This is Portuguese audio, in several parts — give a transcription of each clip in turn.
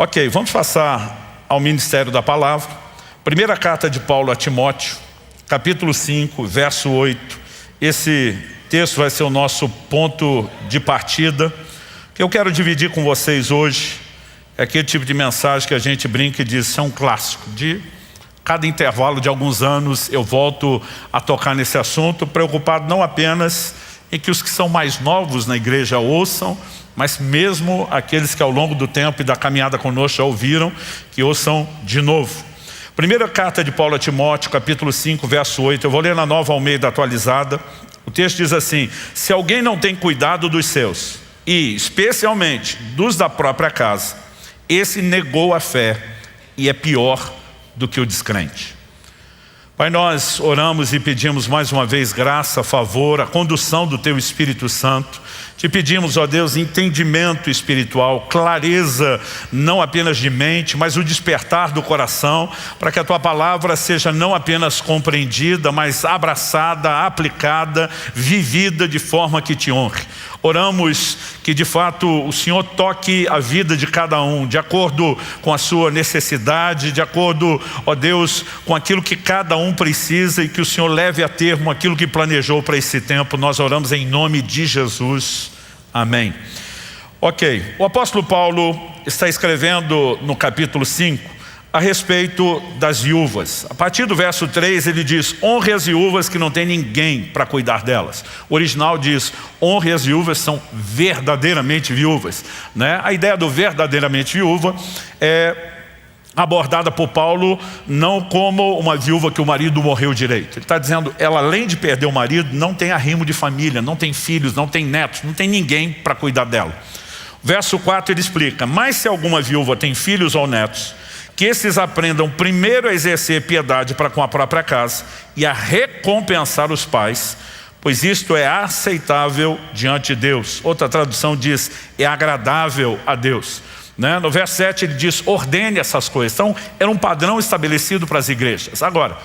Ok, vamos passar ao ministério da palavra. Primeira carta de Paulo a Timóteo, capítulo 5, verso 8. Esse texto vai ser o nosso ponto de partida. O que eu quero dividir com vocês hoje é aquele tipo de mensagem que a gente brinca e diz, isso é um clássico. De cada intervalo de alguns anos eu volto a tocar nesse assunto, preocupado não apenas em que os que são mais novos na igreja ouçam, mas mesmo aqueles que ao longo do tempo e da caminhada conosco já ouviram, que ouçam de novo. Primeira carta de Paulo a Timóteo, capítulo 5, verso 8. Eu vou ler na Nova Almeida atualizada. O texto diz assim: se alguém não tem cuidado dos seus, e especialmente dos da própria casa, esse negou a fé e é pior do que o descrente. Pai, nós oramos e pedimos mais uma vez graça, favor, a condução do Teu Espírito Santo. Te pedimos, ó Deus, entendimento espiritual, clareza não apenas de mente, mas o despertar do coração, para que a Tua palavra seja não apenas compreendida, mas abraçada, aplicada, vivida de forma que Te honre. Oramos que de fato o Senhor toque a vida de cada um, de acordo com a sua necessidade, de acordo, ó Deus, com aquilo que cada um precisa, e que o Senhor leve a termo aquilo que planejou para esse tempo. Nós oramos em nome de Jesus. Amém. Ok, o apóstolo Paulo está escrevendo no capítulo 5 a respeito das viúvas. A partir do verso 3 ele diz: honre as viúvas que não tem ninguém para cuidar delas. O original diz: honre as viúvas que são verdadeiramente viúvas, né? A ideia do verdadeiramente viúva é abordada por Paulo não como uma viúva que o marido morreu direito. Ele está dizendo, ela além de perder o marido, não tem arrimo de família, não tem filhos, não tem netos, não tem ninguém para cuidar dela. Verso 4 ele explica: mas se alguma viúva tem filhos ou netos, que esses aprendam primeiro a exercer piedade para com a própria casa e a recompensar os pais, pois isto é aceitável diante de Deus. Outra tradução diz, é agradável a Deus. No verso 7 ele diz, ordene essas coisas. Então era um padrão estabelecido para as igrejas. Agora,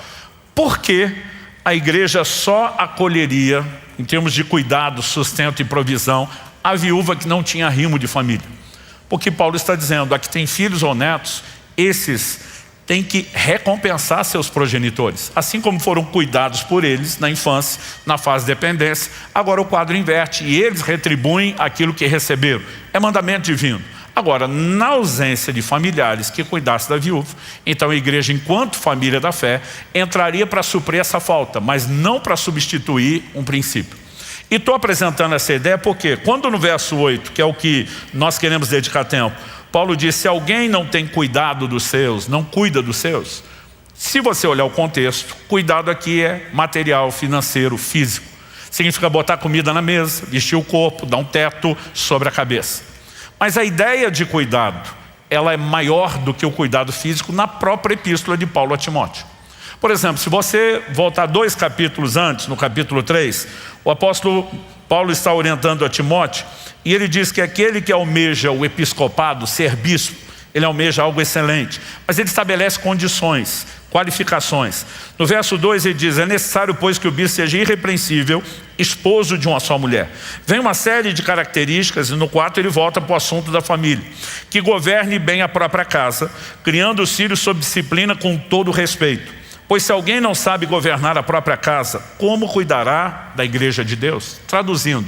por que a igreja só acolheria, em termos de cuidado, sustento e provisão, a viúva que não tinha arrimo de família? Porque Paulo está dizendo, a que tem filhos ou netos, esses têm que recompensar seus progenitores. Assim como foram cuidados por eles na infância, na fase de dependência, agora o quadro inverte e eles retribuem aquilo que receberam. É mandamento divino. Agora, na ausência de familiares que cuidassem da viúva, então a igreja, enquanto família da fé, entraria para suprir essa falta, mas não para substituir um princípio. E estou apresentando essa ideia porque quando no verso 8, que é o que nós queremos dedicar tempo, Paulo diz, se alguém não tem cuidado dos seus, não cuida dos seus, se você olhar o contexto, cuidado aqui é material, financeiro, físico. Significa botar comida na mesa, vestir o corpo, dar um teto sobre a cabeça. Mas a ideia de cuidado, ela é maior do que o cuidado físico na própria epístola de Paulo a Timóteo. Por exemplo, se você voltar 2 capítulos antes, no capítulo 3, o apóstolo Paulo está orientando a Timóteo, e ele diz que aquele que almeja o episcopado, ser bispo, ele almeja algo excelente, mas ele estabelece condições, qualificações. No verso 2 ele diz, é necessário pois que o bispo seja irrepreensível, esposo de uma só mulher. Vem uma série de características, e no 4 ele volta para o assunto da família, que governe bem a própria casa, criando os filhos sob disciplina com todo respeito. Pois se alguém não sabe governar a própria casa, como cuidará da igreja de Deus? Traduzindo,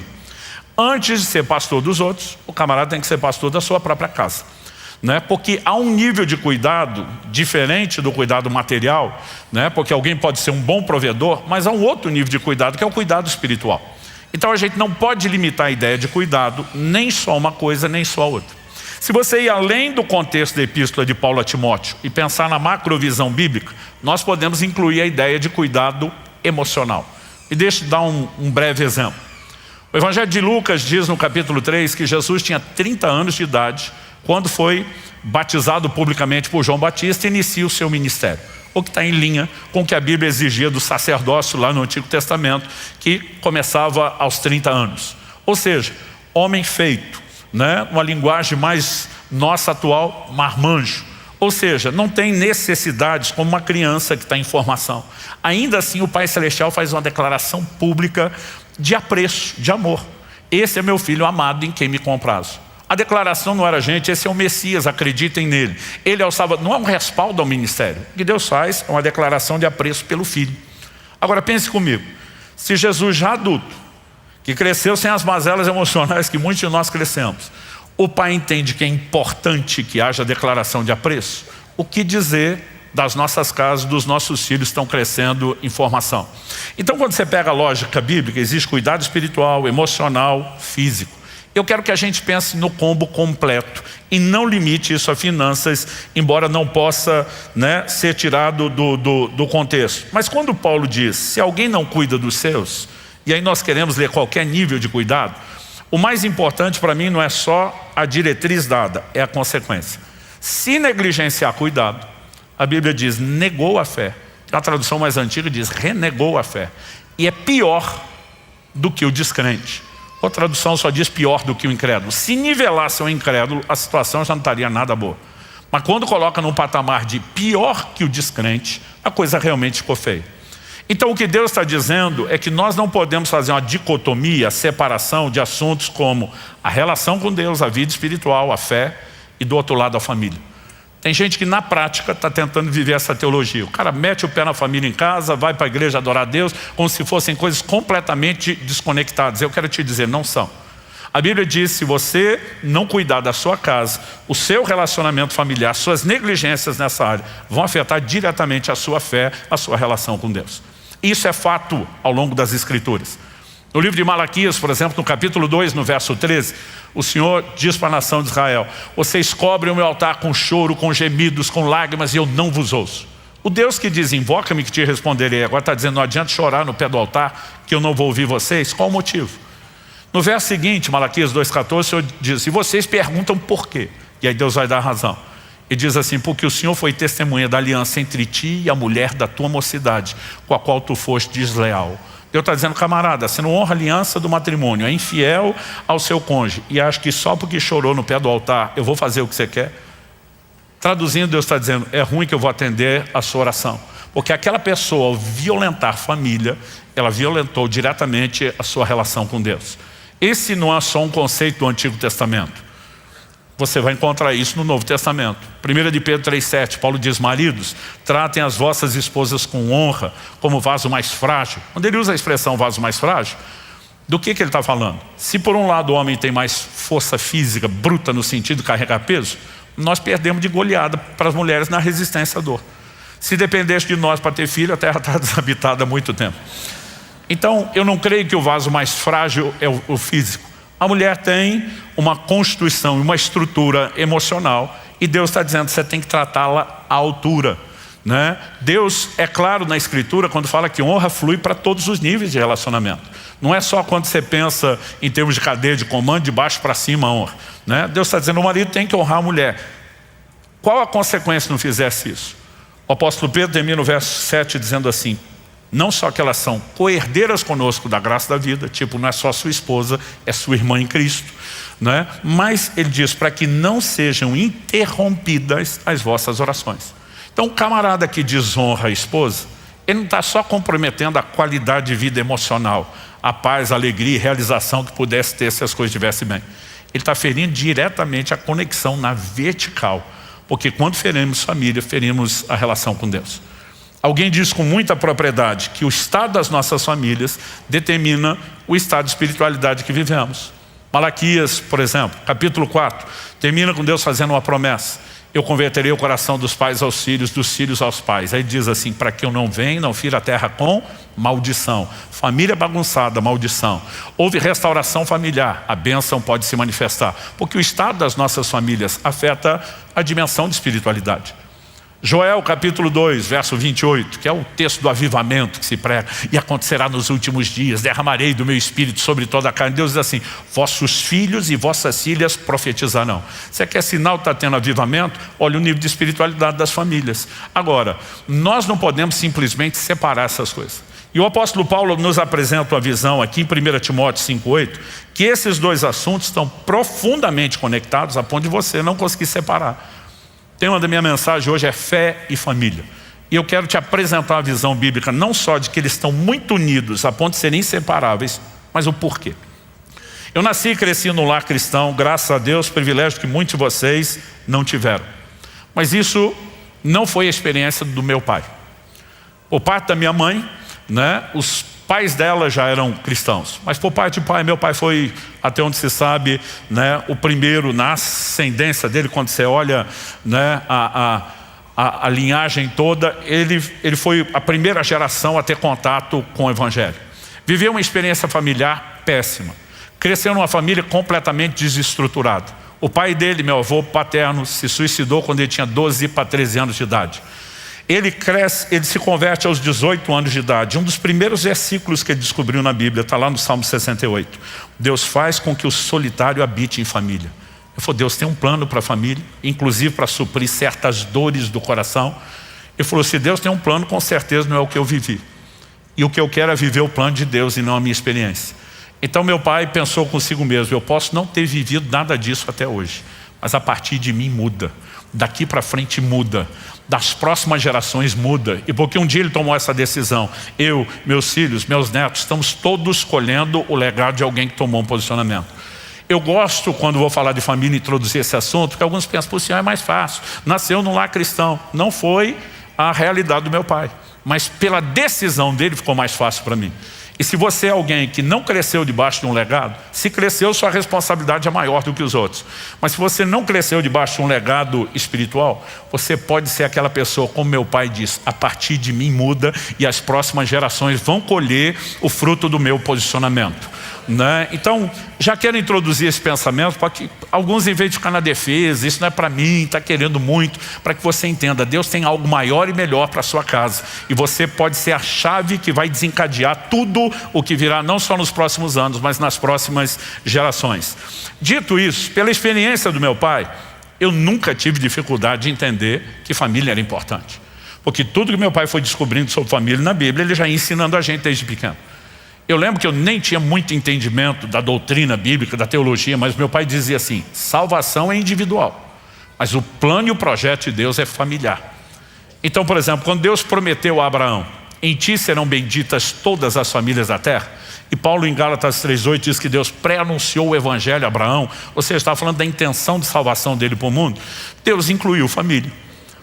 antes de ser pastor dos outros, o camarada tem que ser pastor da sua própria casa. Porque há um nível de cuidado diferente do cuidado material, porque alguém pode ser um bom provedor, mas há um outro nível de cuidado que é o cuidado espiritual. Então a gente não pode limitar a ideia de cuidado, nem só uma coisa, nem só outra. Se você ir além do contexto da epístola de Paulo a Timóteo e pensar na macrovisão bíblica, nós podemos incluir a ideia de cuidado emocional. E deixa eu dar um breve exemplo. O Evangelho de Lucas diz no capítulo 3 que Jesus tinha 30 anos de idade quando foi batizado publicamente por João Batista e inicia o seu ministério. O que está em linha com o que a Bíblia exigia do sacerdócio lá no Antigo Testamento, que começava aos 30 anos. Ou seja, homem feito, uma linguagem mais nossa atual, marmanjo. Ou seja, não tem necessidades como uma criança que está em formação. Ainda assim o Pai Celestial faz uma declaração pública de apreço, de amor. Esse é meu filho amado em quem me comprazo. A declaração não era, gente, esse é o Messias, acreditem nele. Ele é o Salvador. Não é um respaldo ao ministério. O que Deus faz é uma declaração de apreço pelo Filho. Agora pense comigo, se Jesus já adulto, que cresceu sem as mazelas emocionais que muitos de nós crescemos, o pai entende que é importante que haja declaração de apreço, o que dizer das nossas casas, dos nossos filhos estão crescendo em formação? Então quando você pega a lógica bíblica, existe cuidado espiritual, emocional, físico. Eu quero que a gente pense no combo completo e não limite isso a finanças, embora não possa, ser tirado do contexto. Mas quando Paulo diz, se alguém não cuida dos seus, e aí nós queremos ler qualquer nível de cuidado, o mais importante para mim não é só a diretriz dada, é a consequência. Se negligenciar cuidado, a Bíblia diz, negou a fé. A tradução mais antiga diz, renegou a fé. E é pior do que o descrente. A tradução só diz pior do que o incrédulo. Se nivelasse o incrédulo, a situação já não estaria nada boa. Mas quando coloca num patamar de pior que o descrente, a coisa realmente ficou feia. Então o que Deus está dizendo é que nós não podemos fazer uma dicotomia, separação de assuntos como a relação com Deus, a vida espiritual, a fé e do outro lado a família. Tem gente que na prática está tentando viver essa teologia. O cara mete o pé na família em casa, vai para a igreja adorar a Deus, como se fossem coisas completamente desconectadas. Eu quero te dizer, não são. A Bíblia diz, se você não cuidar da sua casa, o seu relacionamento familiar, suas negligências nessa área, vão afetar diretamente a sua fé, a sua relação com Deus. Isso é fato ao longo das Escrituras. No livro de Malaquias, por exemplo, no capítulo 2, no verso 13, o Senhor diz para a nação de Israel, vocês cobrem o meu altar com choro, com gemidos, com lágrimas, e eu não vos ouço. O Deus que diz, invoca-me que te responderei, agora está dizendo, não adianta chorar no pé do altar, que eu não vou ouvir vocês. Qual o motivo? No verso seguinte, Malaquias 2,14, o Senhor diz, e vocês perguntam por quê? E aí Deus vai dar razão. E diz assim, porque o Senhor foi testemunha da aliança entre ti e a mulher da tua mocidade, com a qual tu foste desleal. Deus está dizendo, camarada, você não honra a aliança do matrimônio, é infiel ao seu cônjuge e acha que só porque chorou no pé do altar eu vou fazer o que você quer. Traduzindo, Deus está dizendo, é ruim que eu vou atender a sua oração, porque aquela pessoa, ao violentar a família, ela violentou diretamente a sua relação com Deus. Esse não é só um conceito do Antigo Testamento. Você vai encontrar isso no Novo Testamento. 1 de Pedro 3,7, Paulo diz, maridos, tratem as vossas esposas com honra, como vaso mais frágil. Quando ele usa a expressão vaso mais frágil, do que ele está falando? Se por um lado o homem tem mais força física, bruta no sentido de carregar peso, nós perdemos de goleada para as mulheres na resistência à dor. Se dependesse de nós para ter filho, a terra está desabitada há muito tempo. Então, eu não creio que o vaso mais frágil é o físico. A mulher tem uma constituição, uma estrutura emocional e Deus está dizendo que você tem que tratá-la à altura. Deus é claro na Escritura quando fala que honra flui para todos os níveis de relacionamento. Não é só quando você pensa em termos de cadeia de comando, de baixo para cima a honra. Deus está dizendo que o marido tem que honrar a mulher. Qual a consequência se não fizesse isso? O apóstolo Pedro termina no verso 7 dizendo assim, não só que elas são co-herdeiras conosco da graça da vida, tipo, não é só sua esposa, é sua irmã em Cristo, mas ele diz, para que não sejam interrompidas as vossas orações. Então o camarada que desonra a esposa, ele não está só comprometendo a qualidade de vida emocional, a paz, a alegria e realização que pudesse ter se as coisas estivessem bem. Ele está ferindo diretamente a conexão na vertical, porque quando ferimos família, ferimos a relação com Deus. Alguém diz com muita propriedade que o estado das nossas famílias determina o estado de espiritualidade que vivemos. Malaquias, por exemplo, capítulo 4, termina com Deus fazendo uma promessa. Eu converterei o coração dos pais aos filhos, dos filhos aos pais. Aí diz assim, para que eu não venha, não fira a terra com maldição. Família bagunçada, maldição. Houve restauração familiar, a bênção pode se manifestar. Porque o estado das nossas famílias afeta a dimensão de espiritualidade. Joel capítulo 2, verso 28, que é o texto do avivamento que se prega. E acontecerá nos últimos dias, derramarei do meu espírito sobre toda a carne. Deus diz assim, vossos filhos e vossas filhas profetizarão. Você quer sinal que está tendo avivamento? Olha o nível de espiritualidade das famílias. Agora, nós não podemos simplesmente separar essas coisas. E o apóstolo Paulo nos apresenta uma visão aqui em 1 Timóteo 5,8, que esses dois assuntos estão profundamente conectados a ponto de você não conseguir separar. O tema da minha mensagem hoje é fé e família. E eu quero te apresentar a visão bíblica não só de que eles estão muito unidos a ponto de serem inseparáveis, mas o porquê. Eu nasci e cresci num lar cristão, graças a Deus, privilégio que muitos de vocês não tiveram. Mas isso não foi a experiência do meu pai. Por parte da minha mãe, né, os pais dela já eram cristãos. Mas por parte de pai, meu pai foi, até onde se sabe, né, o primeiro na ascendência dele, quando você olha, né, a linhagem toda, ele foi a primeira geração a ter contato com o Evangelho. Viveu uma experiência familiar péssima. Cresceu numa família completamente desestruturada. O pai dele, meu avô paterno, se suicidou quando ele tinha 12 para 13 anos de idade. Ele se converte aos 18 anos de idade. Um dos primeiros versículos que ele descobriu na Bíblia está lá no Salmo 68. Deus faz com que o solitário habite em família. Ele falou, Deus tem um plano para a família, inclusive para suprir certas dores do coração. Ele falou, se Deus tem um plano, com certeza não é o que eu vivi. E o que eu quero é viver o plano de Deus e não a minha experiência. Então meu pai pensou consigo mesmo, eu posso não ter vivido nada disso até hoje, mas a partir de mim muda. Daqui para frente muda. Das próximas gerações muda. E porque um dia ele tomou essa decisão, eu, meus filhos, meus netos, estamos todos colhendo o legado de alguém que tomou um posicionamento. Eu gosto, quando vou falar de família, introduzir esse assunto, porque alguns pensam, por é mais fácil. Nasceu num lar cristão. Não foi a realidade do meu pai. Mas pela decisão dele ficou mais fácil para mim. E se você é alguém que não cresceu debaixo de um legado, se cresceu, sua responsabilidade é maior do que os outros. Mas se você não cresceu debaixo de um legado espiritual, você pode ser aquela pessoa, como meu pai diz, a partir de mim muda e as próximas gerações vão colher o fruto do meu posicionamento. Né? Então, já quero introduzir esse pensamento para que alguns, em vez de ficar na defesa, isso não é para mim, está querendo muito, para que você entenda, Deus tem algo maior e melhor para a sua casa. E você pode ser a chave que vai desencadear tudo o que virá, não só nos próximos anos, mas nas próximas gerações. Dito isso, pela experiência do meu pai, eu nunca tive dificuldade de entender que família era importante. Porque tudo que meu pai foi descobrindo sobre família na Bíblia, ele já ia ensinando a gente desde pequeno. Eu lembro que eu nem tinha muito entendimento da doutrina bíblica, da teologia, mas meu pai dizia assim, salvação é individual, mas o plano e o projeto de Deus é familiar. Então, por exemplo, quando Deus prometeu a Abraão, em ti serão benditas todas as famílias da terra, e Paulo em Gálatas 3,8 diz que Deus pré-anunciou o Evangelho a Abraão, ou seja, estava falando da intenção de salvação dele para o mundo, Deus incluiu família.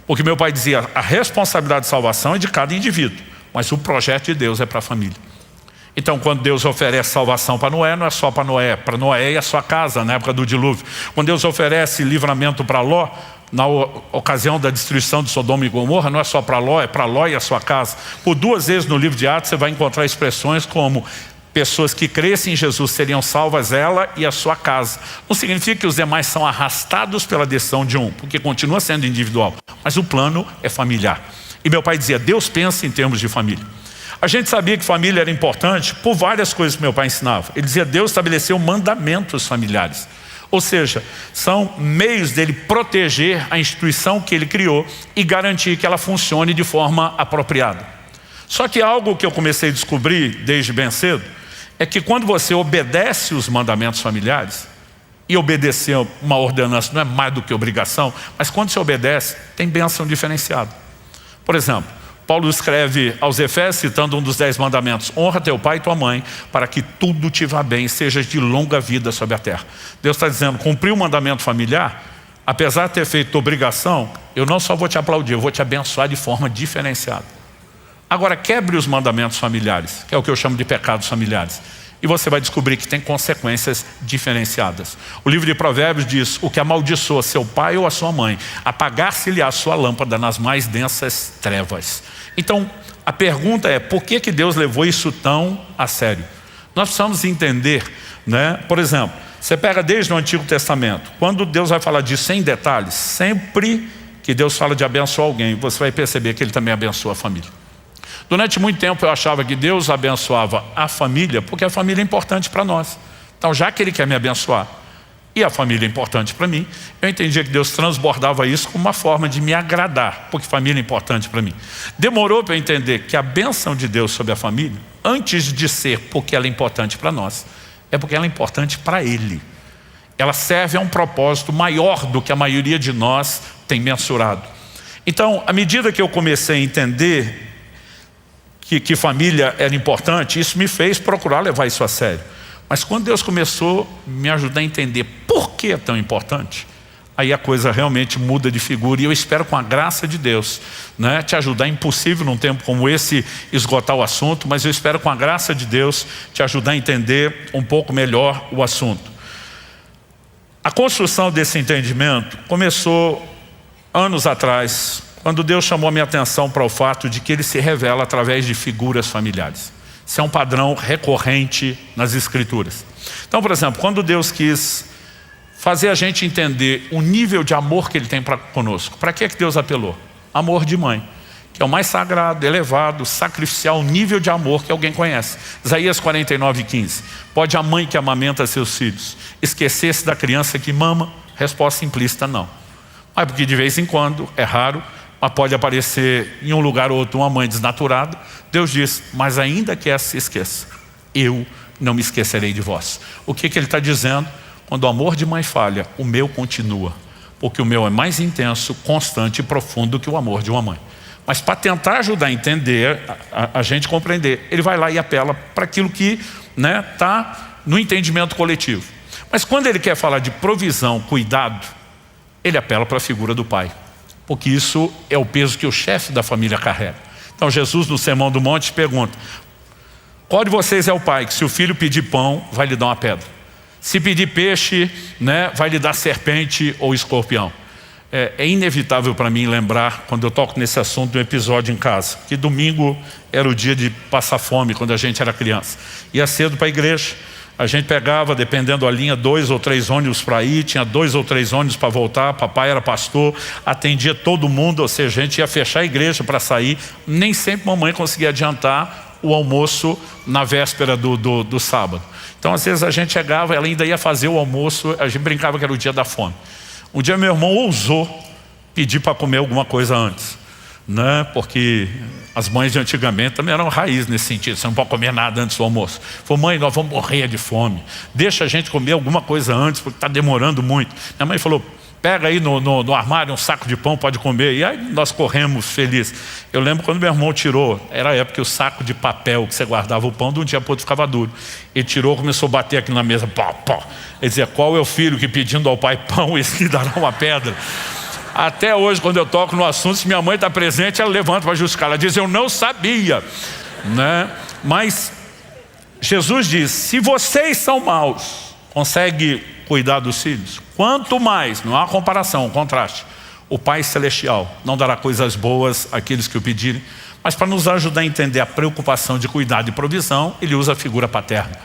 Porque meu pai dizia, a responsabilidade de salvação é de cada indivíduo, mas o projeto de Deus é para a família. Então, quando Deus oferece salvação para Noé, não é só para Noé e a sua casa, na época do dilúvio. Quando Deus oferece livramento para Ló, na ocasião da destruição de Sodoma e Gomorra, não é só para Ló, é para Ló e a sua casa. Por 2 vezes no livro de Atos, você vai encontrar expressões como pessoas que crescem em Jesus seriam salvas, ela e a sua casa. Não significa que os demais são arrastados pela decisão de um, porque continua sendo individual. Mas o plano é familiar. E meu pai dizia, Deus pensa em termos de família. A gente sabia que família era importante por várias coisas que meu pai ensinava. Ele dizia, Deus estabeleceu mandamentos familiares. Ou seja, são meios dele proteger a instituição que ele criou e garantir que ela funcione de forma apropriada. Só que algo que eu comecei a descobrir desde bem cedo é que quando você obedece os mandamentos familiares, e obedecer uma ordenança não é mais do que obrigação, mas quando você obedece, tem bênção diferenciada. Por exemplo, Paulo escreve aos Efésios, citando um dos 10 mandamentos, honra teu pai e tua mãe, para que tudo te vá bem, sejas de longa vida sobre a terra. Deus está dizendo, cumprir o mandamento familiar, apesar de ter feito obrigação, eu não só vou te aplaudir, eu vou te abençoar de forma diferenciada. Agora, quebre os mandamentos familiares, que é o que eu chamo de pecados familiares, e você vai descobrir que tem consequências diferenciadas. O livro de Provérbios diz, o que amaldiçoa seu pai ou a sua mãe, apagar-se-lhe a sua lâmpada nas mais densas trevas. Então, a pergunta é, por que Deus levou isso tão a sério? Nós precisamos entender, né? Por exemplo, você pega desde o Antigo Testamento, quando Deus vai falar disso em detalhes, sempre que Deus fala de abençoar alguém, você vai perceber que Ele também abençoa a família. Durante muito tempo eu achava que Deus abençoava a família, porque a família é importante para nós. Então, já que Ele quer me abençoar, e a família é importante para mim, eu entendia que Deus transbordava isso como uma forma de me agradar, porque família é importante para mim. Demorou para eu entender que a bênção de Deus sobre a família, antes de ser porque ela é importante para nós, é porque ela é importante para Ele. Ela serve a um propósito maior do que a maioria de nós tem mensurado. Então, à medida que eu comecei a entender que família era importante, isso me fez procurar levar isso a sério. Mas quando Deus começou a me ajudar a entender por que é tão importante, aí a coisa realmente muda de figura. E eu espero, com a graça de Deus, né, te ajudar. É impossível num tempo como esse esgotar o assunto, mas eu espero, com a graça de Deus, te ajudar a entender um pouco melhor o assunto. A construção desse entendimento começou anos atrás, quando Deus chamou a minha atenção para o fato de que Ele se revela através de figuras familiares. Isso é um padrão recorrente nas Escrituras. Então, por exemplo, quando Deus quis fazer a gente entender o nível de amor que Ele tem conosco, para que Deus apelou? Amor de mãe, que é o mais sagrado, elevado, sacrificial nível de amor que alguém conhece. Isaías 49:15. Pode a mãe que amamenta seus filhos esquecer-se da criança que mama? Resposta implícita: não. Mas porque de vez em quando, é raro, mas pode aparecer em um lugar ou outro uma mãe desnaturada. Deus diz: mas ainda que essa se esqueça, eu não me esquecerei de vós. O que Ele está dizendo? Quando o amor de mãe falha, o meu continua, porque o meu é mais intenso, constante e profundo que o amor de uma mãe. Mas para tentar ajudar a entender, a gente compreender, Ele vai lá e apela para aquilo que está no entendimento coletivo. Mas quando Ele quer falar de provisão, cuidado, Ele apela para a figura do pai, porque isso é o peso que o chefe da família carrega. Então Jesus, no Sermão do Monte, pergunta: qual de vocês é o pai que, se o filho pedir pão, vai lhe dar uma pedra? Se pedir peixe, vai lhe dar serpente ou escorpião? É inevitável para mim lembrar, quando eu toco nesse assunto, de um episódio em casa, que domingo era o dia de passar fome quando a gente era criança. Ia cedo para a igreja, a gente pegava, dependendo da linha, 2 ou 3 ônibus para ir, tinha 2 ou 3 ônibus para voltar. Papai era pastor, atendia todo mundo, ou seja, a gente ia fechar a igreja para sair. Nem sempre mamãe conseguia adiantar o almoço na véspera do sábado. Então, às vezes a gente chegava, ela ainda ia fazer o almoço, a gente brincava que era o dia da fome. Um dia meu irmão ousou pedir para comer alguma coisa antes, porque as mães de antigamente também eram raiz nesse sentido: você não pode comer nada antes do almoço. Falou: mãe, nós vamos morrer de fome, deixa a gente comer alguma coisa antes, porque está demorando muito. Minha mãe falou: pega aí no armário um saco de pão, pode comer. E aí nós corremos felizes. Eu lembro quando meu irmão tirou, era a época que o saco de papel que você guardava o pão, de um dia para outro ficava duro. Ele tirou, começou a bater aqui na mesa, pá, pá. Ele dizia: qual é o filho que, pedindo ao pai pão, esse lhe dará uma pedra? Até hoje, quando eu toco no assunto, se minha mãe está presente, ela levanta para justificar. Ela diz: eu não sabia, Mas Jesus diz: se vocês são maus, consegue cuidar dos filhos? Quanto mais, não há comparação, um contraste, o Pai Celestial não dará coisas boas àqueles que o pedirem. Mas para nos ajudar a entender a preocupação de cuidado e provisão, Ele usa a figura paterna.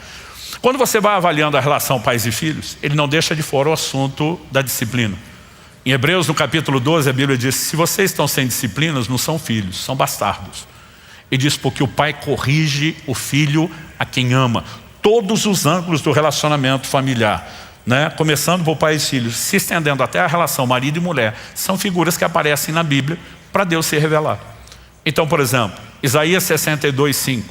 Quando você vai avaliando a relação pais e filhos, Ele não deixa de fora o assunto da disciplina. Em Hebreus, no capítulo 12, a Bíblia diz: se vocês estão sem disciplinas, não são filhos, são bastardos. E diz: porque o pai corrige o filho a quem ama. Todos os ângulos do relacionamento familiar, começando por pais e filhos, se estendendo até a relação marido e mulher, são figuras que aparecem na Bíblia para Deus se revelar. Então, por exemplo, Isaías 62:5.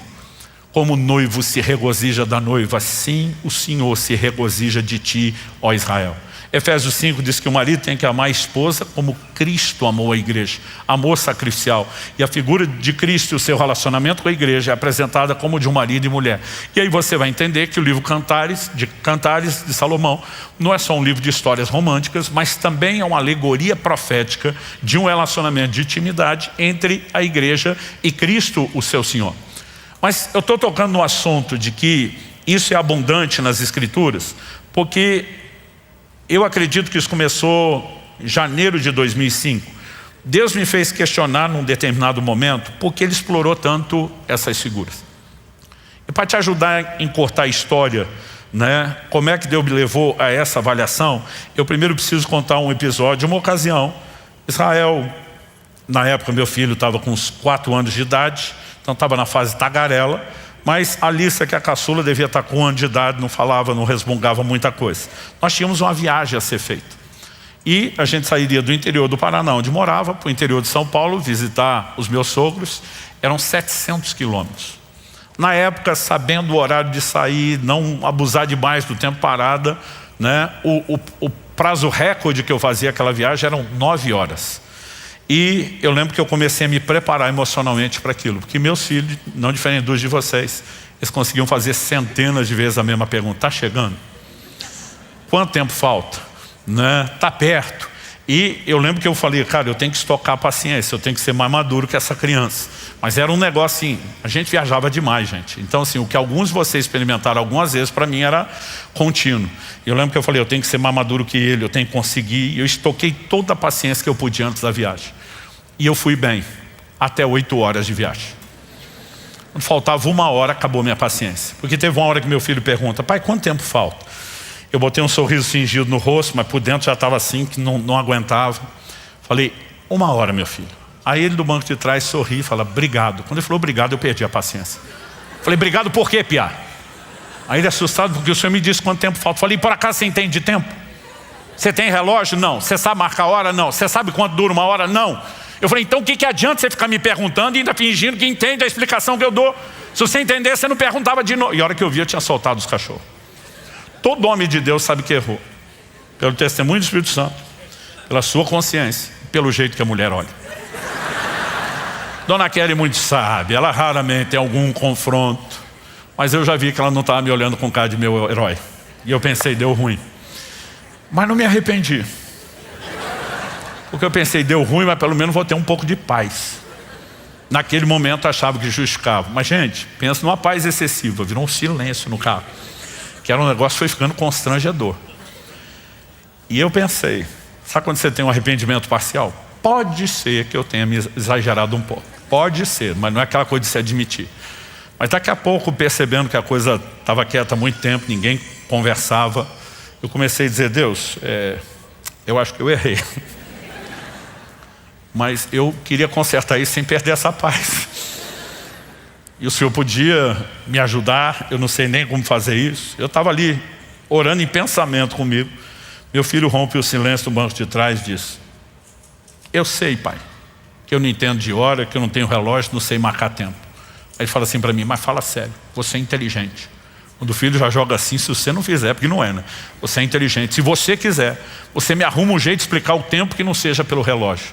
Como o noivo se regozija da noiva, assim o Senhor se regozija de ti, ó Israel. Efésios 5 diz que o marido tem que amar a esposa como Cristo amou a igreja, amor sacrificial. E a figura de Cristo e o seu relacionamento com a igreja é apresentada como de um marido e mulher. E aí você vai entender que o livro Cantares de Salomão não é só um livro de histórias românticas, mas também é uma alegoria profética de um relacionamento de intimidade entre a igreja e Cristo, o seu Senhor. Mas eu estou tocando no assunto de que isso é abundante nas Escrituras, porque eu acredito que isso começou em janeiro de 2005. Deus me fez questionar num determinado momento por que Ele explorou tanto essas figuras. E para te ajudar a encurtar a história, como é que Deus me levou a essa avaliação, eu primeiro preciso contar um episódio, uma ocasião. Israel, na época meu filho estava com uns 4 anos de idade, então estava na fase tagarela, mas a Alissa, que é a caçula, devia estar com 1 ano de idade, não falava, não resmungava muita coisa. Nós tínhamos uma viagem a ser feita. E a gente sairia do interior do Paraná, onde morava, para o interior de São Paulo, visitar os meus sogros. Eram 700 quilômetros. Na época, sabendo o horário de sair, não abusar demais do tempo parada, o prazo recorde que eu fazia aquela viagem eram 9 horas. E eu lembro que eu comecei a me preparar emocionalmente para aquilo, porque meus filhos, não diferente dos de vocês, Eles conseguiam fazer centenas de vezes a mesma pergunta. Está chegando? Quanto tempo falta? Né? Está perto? E eu lembro que eu falei, cara, eu tenho que estocar a paciência, eu tenho que ser mais maduro que essa criança. Mas era um negócio assim, a gente viajava demais, gente. Então assim, o que alguns de vocês experimentaram algumas vezes, para mim era contínuo. Eu lembro que eu falei, eu tenho que ser mais maduro que ele, eu tenho que conseguir. E eu estoquei toda a paciência que eu podia antes da viagem. E eu fui bem, até 8 horas de viagem. Quando faltava 1 hora, acabou minha paciência. Porque teve uma hora que meu filho pergunta, pai, quanto tempo falta? Eu botei um sorriso fingido no rosto, mas por dentro já estava assim, que não aguentava. Falei, 1 hora, meu filho. Aí ele do banco de trás sorri e fala, obrigado. Quando ele falou obrigado, eu perdi a paciência. Falei, obrigado por quê, piá? Aí ele assustado, porque o senhor me disse quanto tempo falta. Falei, por acaso você entende de tempo? Você tem relógio? Não. Você sabe marcar a hora? Não. Você sabe quanto dura 1 hora? Não. Eu falei, então o que adianta você ficar me perguntando e ainda fingindo que entende a explicação que eu dou? Se você entender, você não perguntava de novo. E a hora que eu vi, eu tinha soltado os cachorros. Todo homem de Deus sabe que errou. Pelo testemunho do Espírito Santo, pela sua consciência, pelo jeito que a mulher olha. Dona Kelly muito sabe, ela raramente tem algum confronto, mas eu já vi que ela não estava me olhando com cara de meu herói. E eu pensei, deu ruim. Mas não me arrependi. Porque eu pensei, deu ruim, mas pelo menos vou ter um pouco de paz. Naquele momento achava que justificava. Mas gente, pensa numa paz excessiva, virou um silêncio no carro. Que era um negócio que foi ficando constrangedor. E eu pensei, sabe quando você tem um arrependimento parcial? Pode ser que eu tenha me exagerado um pouco. Pode ser, mas não é aquela coisa de se admitir. Mas daqui a pouco, percebendo que a coisa estava quieta há muito tempo, ninguém conversava, eu comecei a dizer, Deus, eu acho que eu errei. Mas eu queria consertar isso sem perder essa paz. E o Senhor podia me ajudar, eu não sei nem como fazer isso. Eu estava ali, orando em pensamento comigo. Meu filho rompe o silêncio do banco de trás e diz, eu sei, pai, que eu não entendo de hora, que eu não tenho relógio, não sei marcar tempo. Aí ele fala assim para mim, mas fala sério, você é inteligente. Quando o filho já joga assim, se você não fizer, porque não é, né? Você é inteligente. Se você quiser, você me arruma um jeito de explicar o tempo que não seja pelo relógio.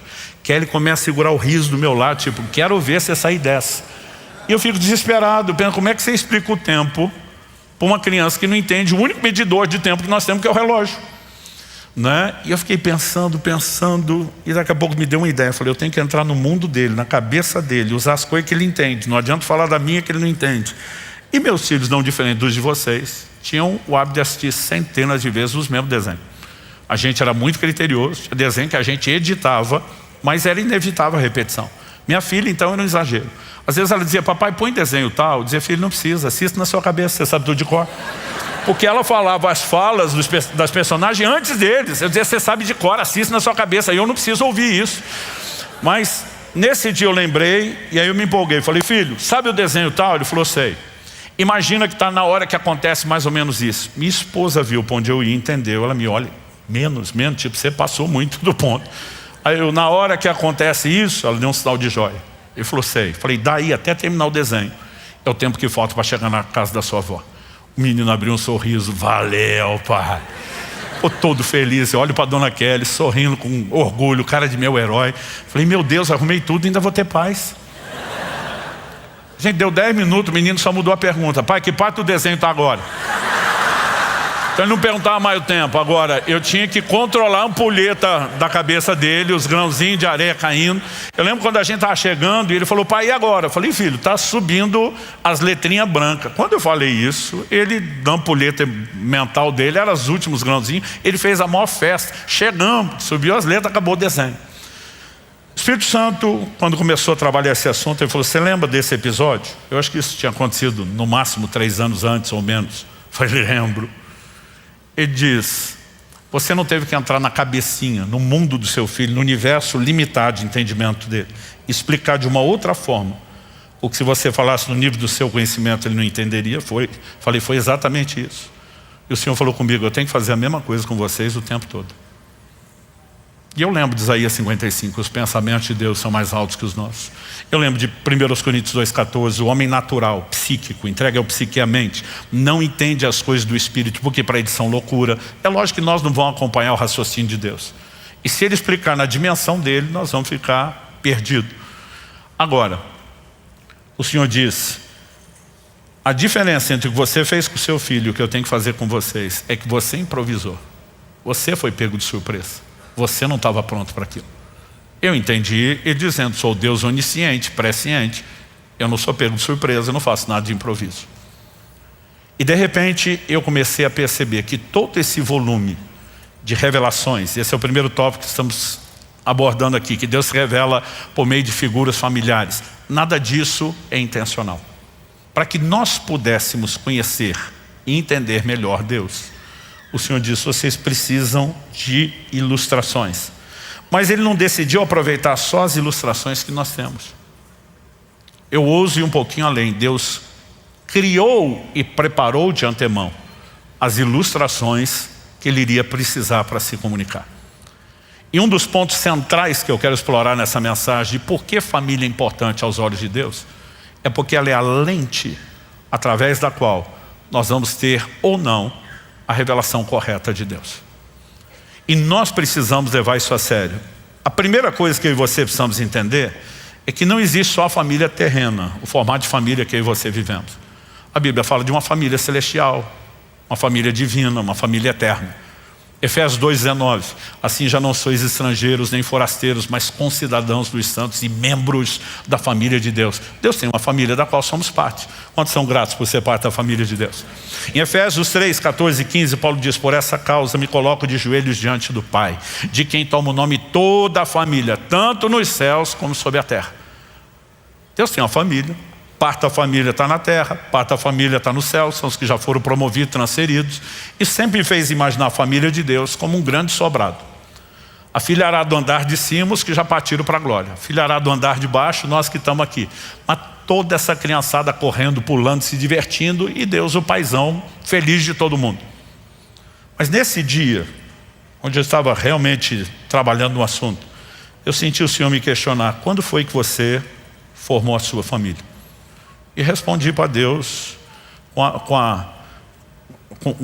Que aí ele começa a segurar o riso do meu lado, tipo, quero ver você sair dessa. E eu fico desesperado, penso, como é que você explica o tempo para uma criança que não entende o único medidor de tempo que nós temos, que é o relógio, né? E eu fiquei pensando, e daqui a pouco me deu uma ideia. Eu falei, eu tenho que entrar no mundo dele, na cabeça dele, usar as coisas que ele entende. Não adianta falar da minha que ele não entende. E meus filhos, não diferente dos de vocês, tinham o hábito de assistir centenas de vezes os mesmos desenhos. A gente era muito criterioso, tinha desenho que a gente editava, mas era inevitável a repetição. Minha filha, então, era um exagero. Às vezes ela dizia, papai, põe desenho tal. Eu dizia, filho, não precisa, assista na sua cabeça, você sabe tudo de cor. Porque ela falava as falas das personagens antes deles. Eu dizia, você sabe de cor, assista na sua cabeça. E eu não preciso ouvir isso. Mas nesse dia eu lembrei, e aí eu me empolguei. Falei, filho, sabe o desenho tal? Ele falou, sei. Imagina que está na hora que acontece mais ou menos isso. Minha esposa viu para onde eu ia, entendeu. Ela me olha, menos, tipo, você passou muito do ponto. Aí eu, na hora que acontece isso, ela deu um sinal de joia. Ele falou, sei. Falei, daí até terminar o desenho, é o tempo que falta para chegar na casa da sua avó. O menino abriu um sorriso, valeu, pai. Ficou todo feliz, eu olho para a dona Kelly, sorrindo com orgulho, cara de meu herói. Falei, meu Deus, arrumei tudo e ainda vou ter paz. Gente, deu 10 minutos, o menino só mudou a pergunta. Pai, que parte do desenho está agora? Então ele não perguntava mais o tempo. Agora, eu tinha que controlar a ampulheta da cabeça dele, os grãozinhos de areia caindo. Eu lembro quando a gente estava chegando e ele falou, pai, e agora? Eu falei, filho, está subindo as letrinhas brancas. Quando eu falei isso, ele, da ampulheta mental dele, eram os últimos grãozinhos. Ele fez a maior festa. Chegamos, subiu as letras, acabou o desenho. O Espírito Santo, quando começou a trabalhar esse assunto, ele falou, você lembra desse episódio? Eu acho que isso tinha acontecido no máximo 3 anos antes ou menos. Eu falei, lembro. Ele diz, você não teve que entrar na cabecinha, no mundo do seu filho, no universo limitado de entendimento dele, explicar de uma outra forma o que se você falasse no nível do seu conhecimento ele não entenderia. Falei, foi exatamente isso. E o Senhor falou comigo, eu tenho que fazer a mesma coisa com vocês o tempo todo. E eu lembro de Isaías 55, os pensamentos de Deus são mais altos que os nossos. Eu lembro de 1 Coríntios 2,14, o homem natural, psíquico, entregue ao psique e à mente, não entende as coisas do Espírito, porque para ele são loucura. É lógico que nós não vamos acompanhar o raciocínio de Deus. E se ele explicar na dimensão dele, nós vamos ficar perdidos. Agora, o Senhor diz, A diferença entre o que você fez com o seu filho e o que eu tenho que fazer com vocês é que você improvisou. Você foi pego de surpresa. Você não estava pronto para aquilo. Eu entendi ele dizendo, sou Deus onisciente, presciente. Eu não sou pego de surpresa, eu não faço nada de improviso. E de repente eu comecei a perceber que todo esse volume de revelações, esse é o primeiro tópico que estamos abordando aqui, que Deus se revela por meio de figuras familiares. Nada disso é intencional. Para que nós pudéssemos conhecer e entender melhor Deus, o Senhor disse, vocês precisam de ilustrações. Mas Ele não decidiu aproveitar só as ilustrações que nós temos. Eu ouso ir um pouquinho além. Deus criou e preparou de antemão as ilustrações que Ele iria precisar para se comunicar. E um dos pontos centrais que eu quero explorar nessa mensagem de por que família é importante aos olhos de Deus, é porque ela é a lente através da qual nós vamos ter ou não a revelação correta de Deus. E nós precisamos levar isso a sério. A primeira coisa que eu e você precisamos entender é que não existe só a família terrena, o formato de família que eu e você vivemos. A Bíblia fala de uma família celestial, uma família divina, uma família eterna. Efésios 2,19, assim já não sois estrangeiros nem forasteiros, mas concidadãos dos santos e membros da família de Deus. Deus tem uma família da qual somos parte. Quantos são gratos por ser parte da família de Deus? Em Efésios 3, 14 e 15, Paulo diz, por essa causa me coloco de joelhos diante do Pai, de quem toma o nome toda a família, tanto nos céus como sobre a terra. Deus tem uma família. Parte da família está na terra, parte da família está no céu, são os que já foram promovidos, transferidos. E sempre fez imaginar a família de Deus como um grande sobrado. A filhará do andar de cima, os que já partiram para a glória. A filhará do andar de baixo, nós que estamos aqui. Mas toda essa criançada correndo, pulando, se divertindo, e Deus, o paizão, feliz de todo mundo. Mas nesse dia, onde eu estava realmente trabalhando no assunto, eu senti o Senhor me questionar, quando foi que você formou a sua família? E respondi para Deus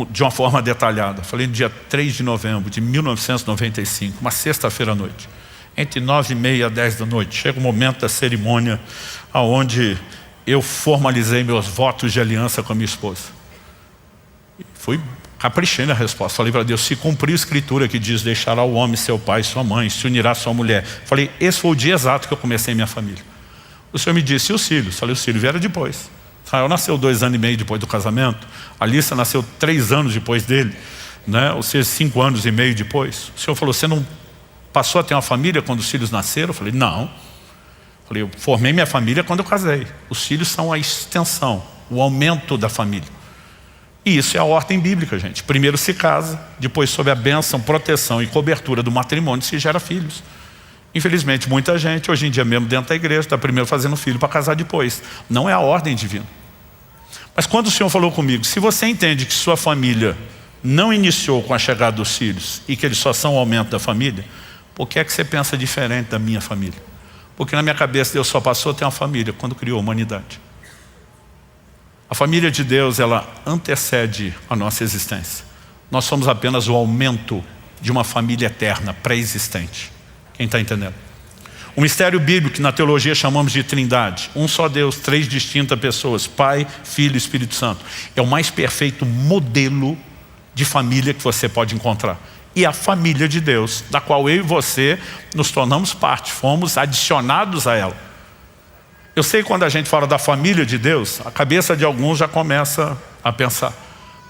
de uma forma detalhada. Falei no dia 3 de novembro de 1995, uma sexta-feira à noite. Entre 9h30 e 10 da noite. Chega o momento da cerimônia onde eu formalizei meus votos de aliança com a minha esposa. Caprichei na resposta. Falei para Deus, se cumprir a escritura que diz, deixará o homem seu pai e sua mãe, se unirá à sua mulher. Falei, esse foi o dia exato que eu comecei minha família. O Senhor me disse, e os filhos? Falei, os filhos vieram depois. Israel nasceu 2 anos e meio depois do casamento. A Alissa nasceu 3 anos depois dele, né? Ou seja, 5 anos e meio depois. O Senhor falou, você não passou a ter uma família quando os filhos nasceram? Eu falei, não. Falei, eu formei minha família quando eu casei. Os filhos são a extensão, o aumento da família. E isso é a ordem bíblica, gente. Primeiro se casa, depois sob a bênção, proteção e cobertura do matrimônio se gera filhos. Infelizmente, muita gente, hoje em dia mesmo dentro da igreja, está primeiro fazendo filho para casar depois. Não é a ordem divina. Mas quando o Senhor falou comigo, se você entende que sua família não iniciou com a chegada dos filhos e que eles só são o aumento da família, por que é que você pensa diferente da minha família? Porque na minha cabeça Deus só passou a ter uma família quando criou a humanidade. A família de Deus, ela antecede a nossa existência. Nós somos apenas o aumento de uma família eterna, pré-existente. Quem está entendendo? O mistério bíblico que na teologia chamamos de trindade. Um só Deus, 3 distintas pessoas, Pai, Filho e Espírito Santo. É o mais perfeito modelo de família que você pode encontrar. E a família de Deus, da qual eu e você nos tornamos parte, fomos adicionados a ela. Eu sei que quando a gente fala da família de Deus, a cabeça de alguns já começa a pensar.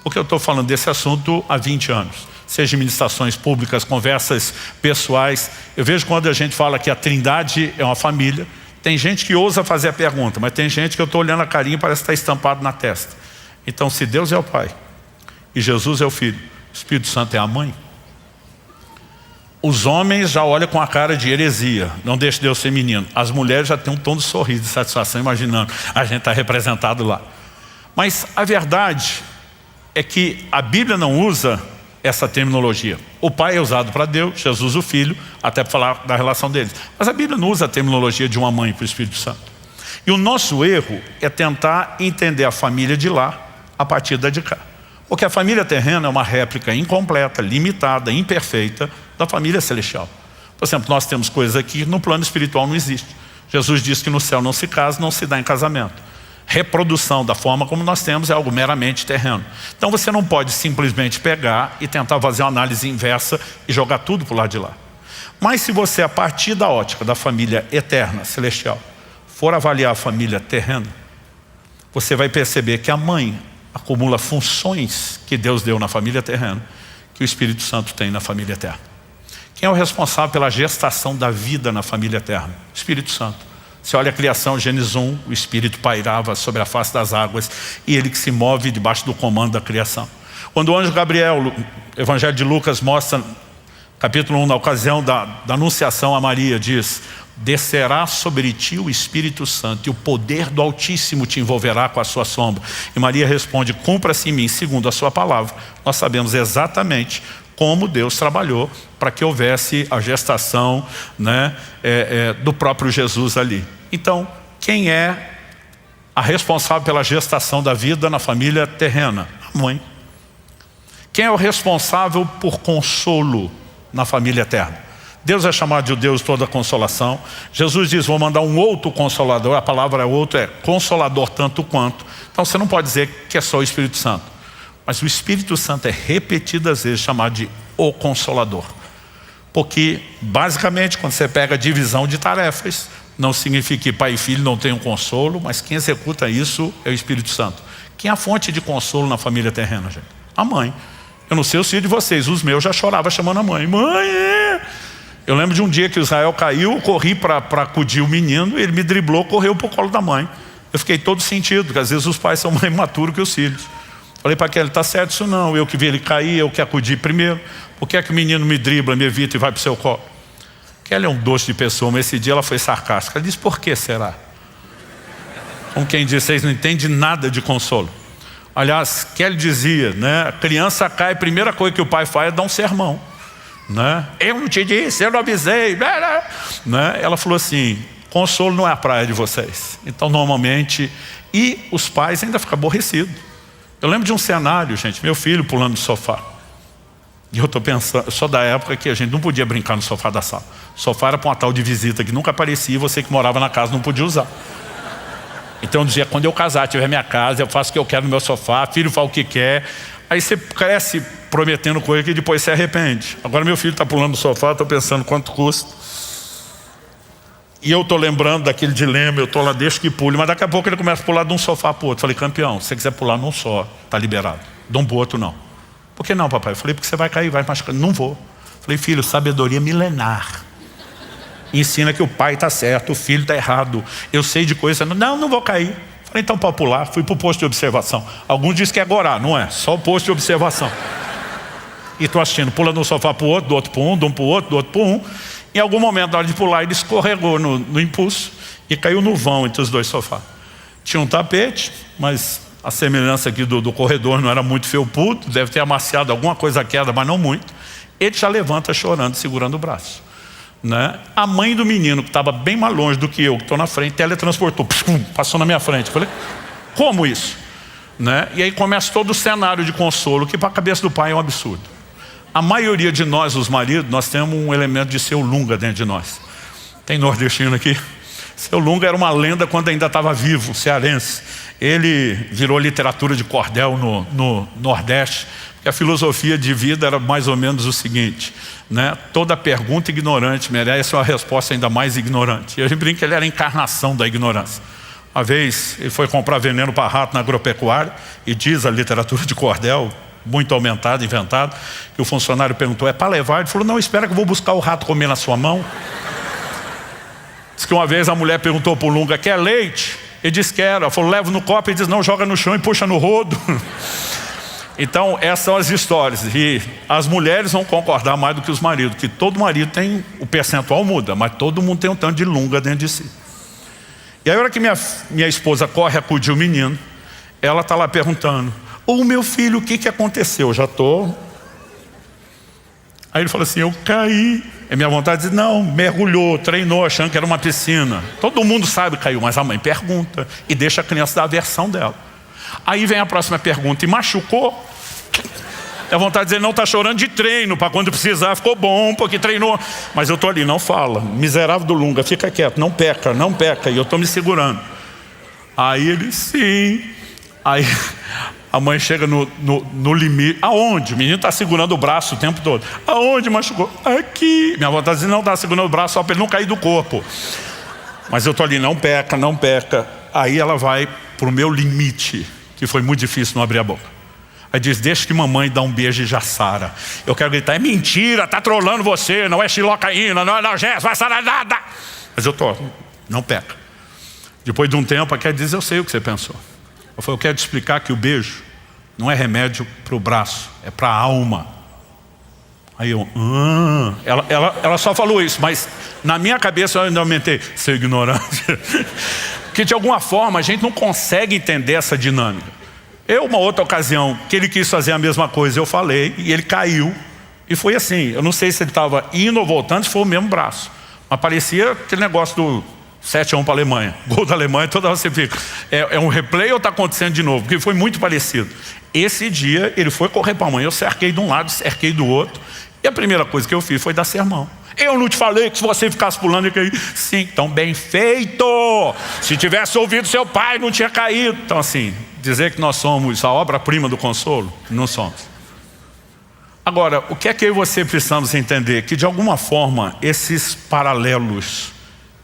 Porque eu estou falando desse assunto há 20 anos. Seja ministrações públicas, conversas pessoais. Eu vejo quando a gente fala que a Trindade é uma família, tem gente que ousa fazer a pergunta, mas tem gente que eu estou olhando a carinha e parece que está estampado na testa. Então, se Deus é o Pai, e Jesus é o Filho, o Espírito Santo é a Mãe, os homens já olham com a cara de heresia, não deixa Deus ser menino. As mulheres já têm um tom de sorriso, de satisfação, imaginando, a gente está representado lá. Mas a verdade é que a Bíblia não usa essa terminologia. O Pai é usado para Deus, Jesus o Filho, até para falar da relação deles. Mas a Bíblia não usa a terminologia de uma mãe para o Espírito Santo. E o nosso erro é tentar entender a família de lá a partir da de cá. Porque a família terrena é uma réplica incompleta, limitada, imperfeita da família celestial. Por exemplo, nós temos coisas aqui que no plano espiritual não existe. Jesus disse que no céu não se casa, não se dá em casamento. reprodução da forma como nós temos é algo meramente terreno. Então você não pode simplesmente pegar e tentar fazer uma análise inversa e jogar tudo para o lado de lá. Mas se você, a partir da ótica da família eterna, celestial, for avaliar a família terrena, você vai perceber que a mãe acumula funções que Deus deu na família terrena, que o Espírito Santo tem na família eterna. Quem é o responsável pela gestação da vida na família eterna? O Espírito Santo. Você olha a criação, Gênesis 1, o Espírito pairava sobre a face das águas e ele que se move debaixo do comando da criação. Quando o anjo Gabriel, o Evangelho de Lucas mostra, capítulo 1, na ocasião da anunciação a Maria, diz: descerá sobre ti o Espírito Santo e o poder do Altíssimo te envolverá com a sua sombra. E Maria responde: cumpra-se em mim segundo a sua palavra. Nós sabemos exatamente como Deus trabalhou para que houvesse a gestação, né, do próprio Jesus ali. Então, quem é a responsável pela gestação da vida na família terrena? A mãe. Quem é o responsável por consolo na família eterna? Deus é chamado de o Deus de toda consolação. Jesus diz: vou mandar um outro consolador. A palavra outro é consolador tanto quanto. Então você não pode dizer que é só o Espírito Santo. Mas o Espírito Santo é repetidas vezes chamado de o Consolador. Porque, basicamente, quando você pega a divisão de tarefas, não significa que pai e filho não tenham consolo, mas quem executa isso é o Espírito Santo. Quem é a fonte de consolo na família terrena, gente? A mãe. Eu não sei o filho de vocês, os meus já choravam chamando a mãe. Mãe! Eu lembro de um dia que o Israel caiu, eu corri para acudir o menino, ele me driblou, correu para o colo da mãe. Eu fiquei todo sentido, porque às vezes os pais são mais maturos que os filhos. Falei para aquele: está certo isso não, eu que vi ele cair, eu que acudi primeiro. Por que é que o menino me dribla, me evita e vai para o seu colo? Kelly é um doce de pessoa, mas esse dia ela foi sarcástica. Ela disse: por que será? Como quem diz, vocês não entendem nada de consolo. Aliás, Kelly dizia, né, a criança cai, a primeira coisa que o pai faz é dar um sermão, né? Eu não te disse, eu não avisei, né? Ela falou assim: consolo não é a praia de vocês. Então normalmente, e os pais ainda ficam aborrecidos. Eu lembro de um cenário, gente, meu filho pulando no sofá. E eu estou pensando, eu sou da época que a gente não podia brincar no sofá da sala. O sofá era para uma tal de visita que nunca aparecia e você que morava na casa não podia usar. Então eu dizia: quando eu casar, tiver minha casa, eu faço o que eu quero no meu sofá, filho fala o que quer. Aí você cresce prometendo coisa que depois se arrepende. Agora meu filho está pulando no sofá, estou pensando quanto custa. E eu estou lembrando daquele dilema, eu estou lá, deixa que pule, mas daqui a pouco ele começa a pular de um sofá para o outro. Falei: campeão, se você quiser pular num só, está liberado. De um para o outro não. Por que não, papai? Eu falei: porque você vai cair, vai machucar. Não vou. Falei: filho, sabedoria milenar. Ensina que o pai está certo, o filho está errado. Eu sei de coisa, não vou cair. Falei: então para pular, fui para o posto de observação. Alguns dizem que é agora, não é? Só o posto de observação. E estou assistindo, pula de um sofá para o outro, do outro para um, de um para o outro, do outro para um. Em algum momento, na hora de pular, ele escorregou no impulso e caiu no vão entre os dois sofás. Tinha um tapete, mas a semelhança aqui do corredor não era muito felpudo, deve ter amaciado alguma coisa a queda, mas não muito. Ele já levanta chorando, segurando o braço, né? A mãe do menino, que estava bem mais longe do que eu, que estou na frente, teletransportou, passou na minha frente. Eu falei: como isso? Né? E aí começa todo o cenário de consolo, que para a cabeça do pai é um absurdo. A maioria de nós, os maridos, nós temos um elemento de seu Lunga dentro de nós. Tem nordestino aqui? Seu Lunga era uma lenda quando ainda estava vivo, cearense. Ele virou literatura de cordel no Nordeste, porque a filosofia de vida era mais ou menos o seguinte, né? Toda pergunta ignorante merece uma resposta ainda mais ignorante. E a gente brinca que ele era a encarnação da ignorância. Uma vez ele foi comprar veneno para rato na agropecuária e diz a literatura de cordel, muito aumentado, inventado, que o funcionário perguntou: é para levar? Ele falou: não, espera que eu vou buscar o rato comer na sua mão. Diz que uma vez a mulher perguntou para o Lunga: quer leite? Ele disse: quero. Ela falou: leva no copo. Ele diz: não, joga no chão e puxa no rodo. Então essas são as histórias. E as mulheres vão concordar mais do que os maridos, que todo marido tem, o percentual muda, mas todo mundo tem um tanto de Lunga dentro de si. E aí a hora que minha esposa corre acudir o menino, ela está lá perguntando: ô meu filho, o que aconteceu? Eu já estou. Aí ele fala assim: eu caí. É minha vontade de dizer: não, mergulhou, treinou, achando que era uma piscina. Todo mundo sabe que caiu, mas a mãe pergunta e deixa a criança dar a versão dela. Aí vem a próxima pergunta: e machucou? É vontade de dizer: não, está chorando de treino, para quando precisar ficou bom, porque treinou. Mas eu estou ali: não fala, miserável do Lunga, fica quieto, não peca, não peca. E eu estou me segurando. Aí ele, sim. Aí a mãe chega no limite. Aonde? O menino está segurando o braço o tempo todo. Aonde machucou? Aqui. Minha avó está dizendo, não, está segurando o braço só para ele não cair do corpo. Mas eu estou ali, não peca, não peca. Aí ela vai para o meu limite, que foi muito difícil não abrir a boca. Aí diz, deixa que mamãe dá um beijo e já sara. Eu quero gritar, é mentira, tá trolando você, não é xilocaína, não é analgésico, vai sarar nada. Mas eu tô, não peca. Depois de um tempo, ela diz, eu sei o que você pensou. Eu falei, eu quero te explicar que o beijo não é remédio para o braço, é para a alma. Aí eu, ela só falou isso, mas na minha cabeça eu ainda aumentei, seu ignorante. Porque de alguma forma a gente não consegue entender essa dinâmica. Uma outra ocasião que ele quis fazer a mesma coisa, eu falei, e ele caiu. E foi assim, eu não sei se ele estava indo ou voltando, se foi o mesmo braço. Mas parecia aquele negócio do 7-1 para a Alemanha. Gol da Alemanha, toda hora você fica, é um replay ou está acontecendo de novo? Porque foi muito parecido. Esse dia, ele foi correr para a mãe, eu cerquei de um lado, cerquei do outro. E a primeira coisa que eu fiz foi dar sermão. Eu não te falei que se você ficasse pulando ia cair? Sim, então bem feito! Se tivesse ouvido seu pai, não tinha caído. Então assim, dizer que nós somos a obra-prima do consolo, não somos. Agora, o que é que eu e você precisamos entender? Que de alguma forma, esses paralelos,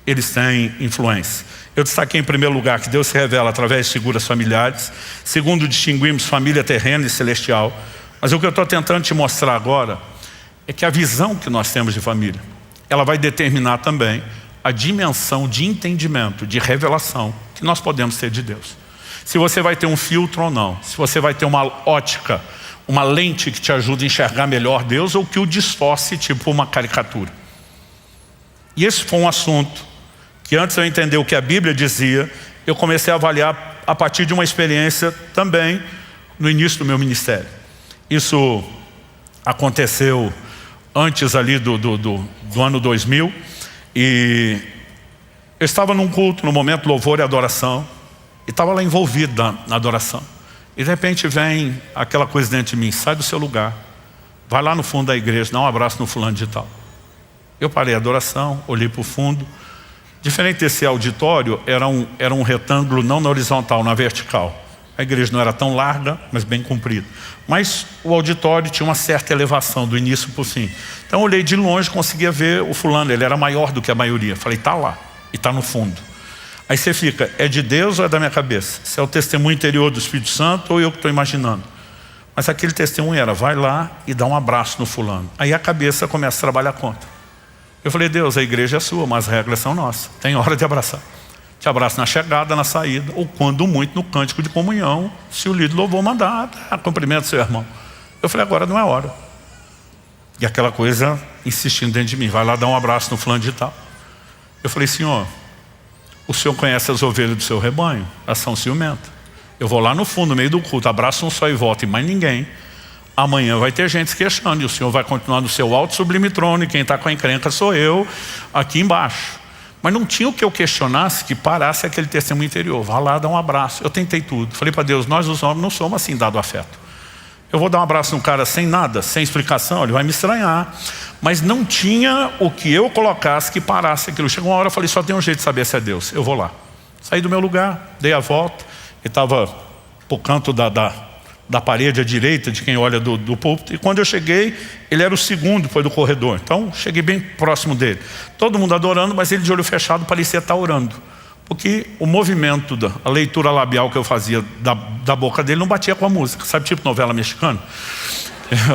eles têm influência. Eu destaquei em primeiro lugar que Deus se revela através de figuras familiares. Segundo, distinguimos família terrena e celestial. Mas o que eu estou tentando te mostrar agora é que a visão que nós temos de família, ela vai determinar também a dimensão de entendimento, de revelação que nós podemos ter de Deus. Se você vai ter um filtro ou não, se você vai ter uma ótica, uma lente que te ajuda a enxergar melhor Deus ou que o distorce tipo uma caricatura. E esse foi um assunto que antes de eu entender o que a Bíblia dizia, eu comecei a avaliar a partir de uma experiência também no início do meu ministério. Isso aconteceu antes ali do ano 2000, e eu estava num culto, no momento de louvor e adoração, e estava lá envolvido na adoração. E de repente vem aquela coisa dentro de mim, sai do seu lugar, vai lá no fundo da igreja, dá um abraço no fulano de tal. Eu parei a adoração, olhei para o fundo. Diferente desse auditório, era um retângulo não na horizontal, na vertical. A igreja não era tão larga, mas bem comprida. Mas o auditório tinha uma certa elevação, do início para o fim. Então eu olhei de longe, conseguia ver o fulano, ele era maior do que a maioria. Falei, está lá, e está no fundo. Aí você fica, é de Deus ou é da minha cabeça? Se é o testemunho interior do Espírito Santo ou eu que estou imaginando? Mas aquele testemunho era, vai lá e dá um abraço no fulano. Aí a cabeça começa a trabalhar contra. Eu falei, Deus, a igreja é sua, mas as regras são nossas. Tem hora de abraçar. Te abraço na chegada, na saída, ou quando muito no cântico de comunhão, se o líder louvou mandar, cumprimento seu irmão. Eu falei, agora não é hora. E aquela coisa insistindo dentro de mim, vai lá dar um abraço no fulano de tal. Eu falei, Senhor, o Senhor conhece as ovelhas do seu rebanho, elas são ciumentas. Eu vou lá no fundo, no meio do culto, abraço um só e volto, e mais ninguém. Amanhã vai ter gente se queixando, e o Senhor vai continuar no seu alto sublime trono, e quem está com a encrenca sou eu, aqui embaixo. Mas não tinha o que eu questionasse que parasse aquele testemunho interior. Vá lá, dá um abraço. Eu tentei tudo. Falei para Deus, nós os homens não somos assim dado afeto. Eu vou dar um abraço num cara sem nada, sem explicação, ele vai me estranhar. Mas não tinha o que eu colocasse que parasse aquilo. Chegou uma hora, eu falei, só tem um jeito de saber se é Deus. Eu vou lá. Saí do meu lugar, dei a volta. Ele estava pro canto da parede à direita de quem olha do púlpito. E quando eu cheguei, ele era o segundo depois do corredor. Então, cheguei bem próximo dele. Todo mundo adorando, mas ele de olho fechado parecia estar orando. Porque o movimento, a leitura labial que eu fazia da boca dele não batia com a música. Sabe, tipo novela mexicana?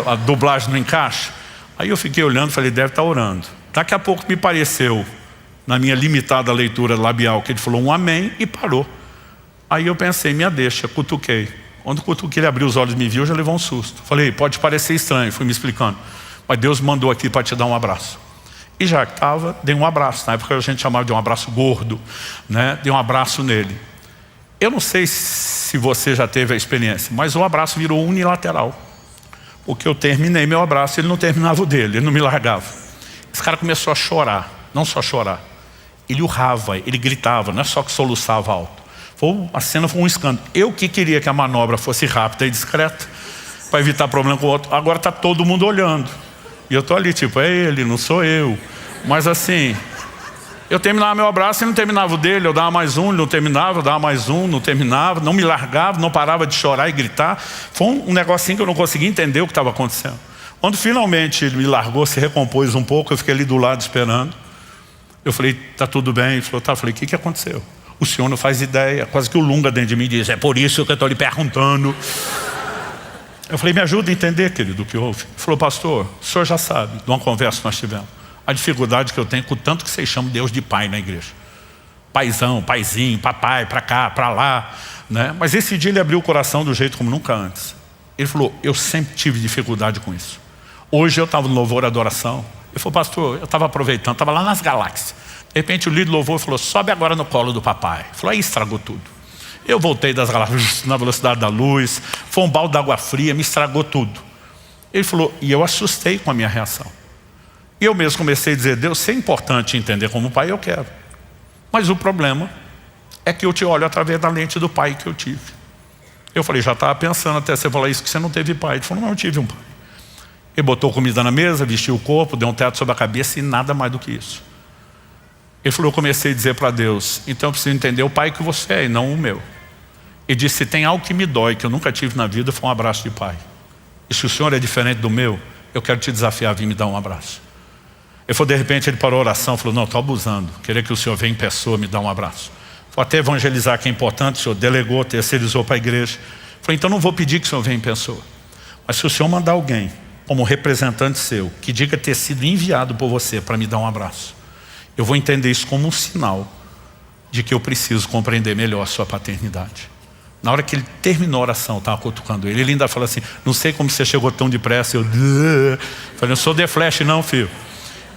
A dublagem não encaixa. Aí eu fiquei olhando e falei, deve estar orando. Daqui a pouco me pareceu, na minha limitada leitura labial, que ele falou um amém e parou. Aí eu pensei, minha deixa, cutuquei. Quando o cutuquei, ele abriu os olhos e me viu, já levou um susto. Falei, pode parecer estranho, fui me explicando. Mas Deus mandou aqui para te dar um abraço. E já que estava, dei um abraço. Na época a gente chamava de um abraço gordo, né? Dei um abraço nele. Eu não sei se você já teve a experiência, mas o abraço virou unilateral. Porque eu terminei meu abraço, ele não terminava o dele, ele não me largava. Esse cara começou a chorar, não só chorar. Ele urrava, ele gritava, não é só que soluçava alto. A cena foi um escândalo. Eu que queria que a manobra fosse rápida e discreta, para evitar problema com o outro. Agora está todo mundo olhando. E eu estou ali, tipo, é ele, não sou eu. Mas assim, Eu terminava meu abraço e não terminava o dele. Eu dava mais um, ele não terminava, eu dava mais um, não terminava. Não me largava, não parava de chorar e gritar. Foi um negocinho que eu não conseguia entender o que estava acontecendo. Quando finalmente ele me largou, se recompôs um pouco, eu fiquei ali do lado esperando. Eu falei, tá tudo bem? Ele falou, tá. Eu falei, o que aconteceu? O senhor não faz ideia. Quase que o Lunga dentro de mim diz, é por isso que eu estou lhe perguntando. Eu falei, me ajuda a entender, querido, o que houve. Ele falou, pastor, o senhor já sabe, de uma conversa que nós tivemos, a dificuldade que eu tenho com o tanto que vocês chamam Deus de pai na igreja. Paizão, paizinho, papai, pra cá, pra lá, né? Mas esse dia ele abriu o coração do jeito como nunca antes. Ele falou, eu sempre tive dificuldade com isso. Hoje eu estava no louvor e adoração. Ele falou, pastor, eu estava aproveitando, estava lá nas galáxias. De repente o líder do louvor falou, sobe agora no colo do papai. Ele falou, aí estragou tudo. Eu voltei das galáxias na velocidade da luz, foi um balde d'água fria, me estragou tudo. Ele falou, e eu assustei com a minha reação. E eu mesmo comecei a dizer, Deus, se é importante entender como pai, eu quero. Mas o problema é que eu te olho através da lente do pai que eu tive. Eu falei, já estava pensando até você falar isso, que você não teve pai. Ele falou, não, eu tive um pai. Ele botou comida na mesa, vestiu o corpo, deu um teto sobre a cabeça e nada mais do que isso. Ele falou, eu comecei a dizer para Deus, então eu preciso entender o pai que você é e não o meu. Ele disse, se tem algo que me dói, que eu nunca tive na vida, foi um abraço de pai. E se o senhor é diferente do meu, eu quero te desafiar a vir me dar um abraço. Ele falou, de repente ele parou a oração, falou, não, estou abusando, queria que o senhor venha em pessoa me dar um abraço. Falei, até evangelizar que é importante, o senhor delegou, terceirizou para a igreja. Falei, então não vou pedir que o senhor venha em pessoa. Mas se o senhor mandar alguém, como representante seu, que diga ter sido enviado por você para me dar um abraço, eu vou entender isso como um sinal de que eu preciso compreender melhor a sua paternidade. Na hora que ele terminou a oração, eu estava cutucando ele, ele ainda falou assim, não sei como você chegou tão depressa. Eu falei, não sou The Flash não, filho.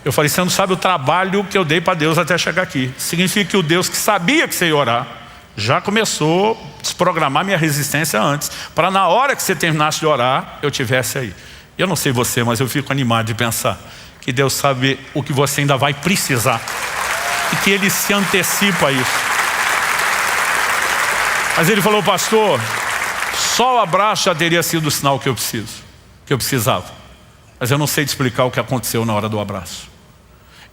Eu falei, você não sabe o trabalho que eu dei para Deus até chegar aqui. Significa que o Deus que sabia que você ia orar, já começou a desprogramar minha resistência antes, para na hora que você terminasse de orar, eu tivesse aí. Eu não sei você, mas eu fico animado de pensar que Deus sabe o que você ainda vai precisar e que Ele se antecipa a isso. Mas ele falou, pastor, só o abraço já teria sido o sinal que eu precisava. Mas eu não sei te explicar o que aconteceu na hora do abraço.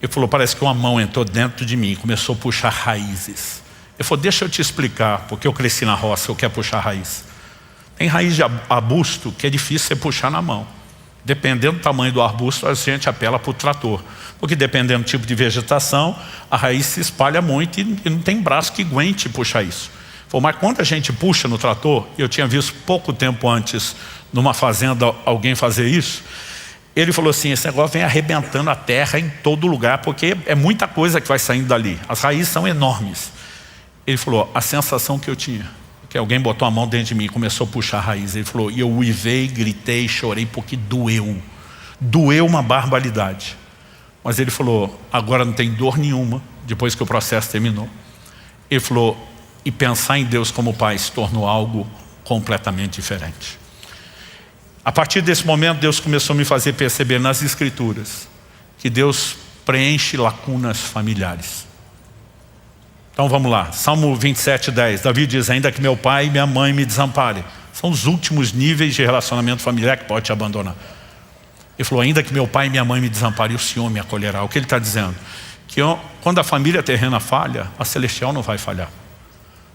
Ele falou, parece que uma mão entrou dentro de mim e começou a puxar raízes. Ele falou, deixa eu te explicar, porque eu cresci na roça, eu quero puxar raiz. Tem raiz de arbusto que é difícil você puxar na mão. Dependendo do tamanho do arbusto, a gente apela para o trator. Porque dependendo do tipo de vegetação, a raiz se espalha muito e não tem braço que aguente puxar isso. Mas quando a gente puxa no trator, eu tinha visto pouco tempo antes, numa fazenda, alguém fazer isso. Ele falou assim, esse negócio vem arrebentando a terra em todo lugar, porque é muita coisa que vai saindo dali. As raízes são enormes. Ele falou, a sensação que eu tinha, que alguém botou a mão dentro de mim e começou a puxar a raiz. Ele falou, e eu uivei, gritei, chorei, porque doeu. Doeu uma barbaridade. Mas ele falou, agora não tem dor nenhuma, depois que o processo terminou. Ele falou, e pensar em Deus como pai se tornou algo completamente diferente. A partir desse momento, Deus começou a me fazer perceber nas Escrituras que Deus preenche lacunas familiares. Então vamos lá, Salmo 27:10, Davi diz, ainda que meu pai e minha mãe me desamparem. São os últimos níveis de relacionamento familiar que pode te abandonar. Ele falou, ainda que meu pai e minha mãe me desamparem, o Senhor me acolherá. O que ele está dizendo? Que quando a família terrena falha, a celestial não vai falhar.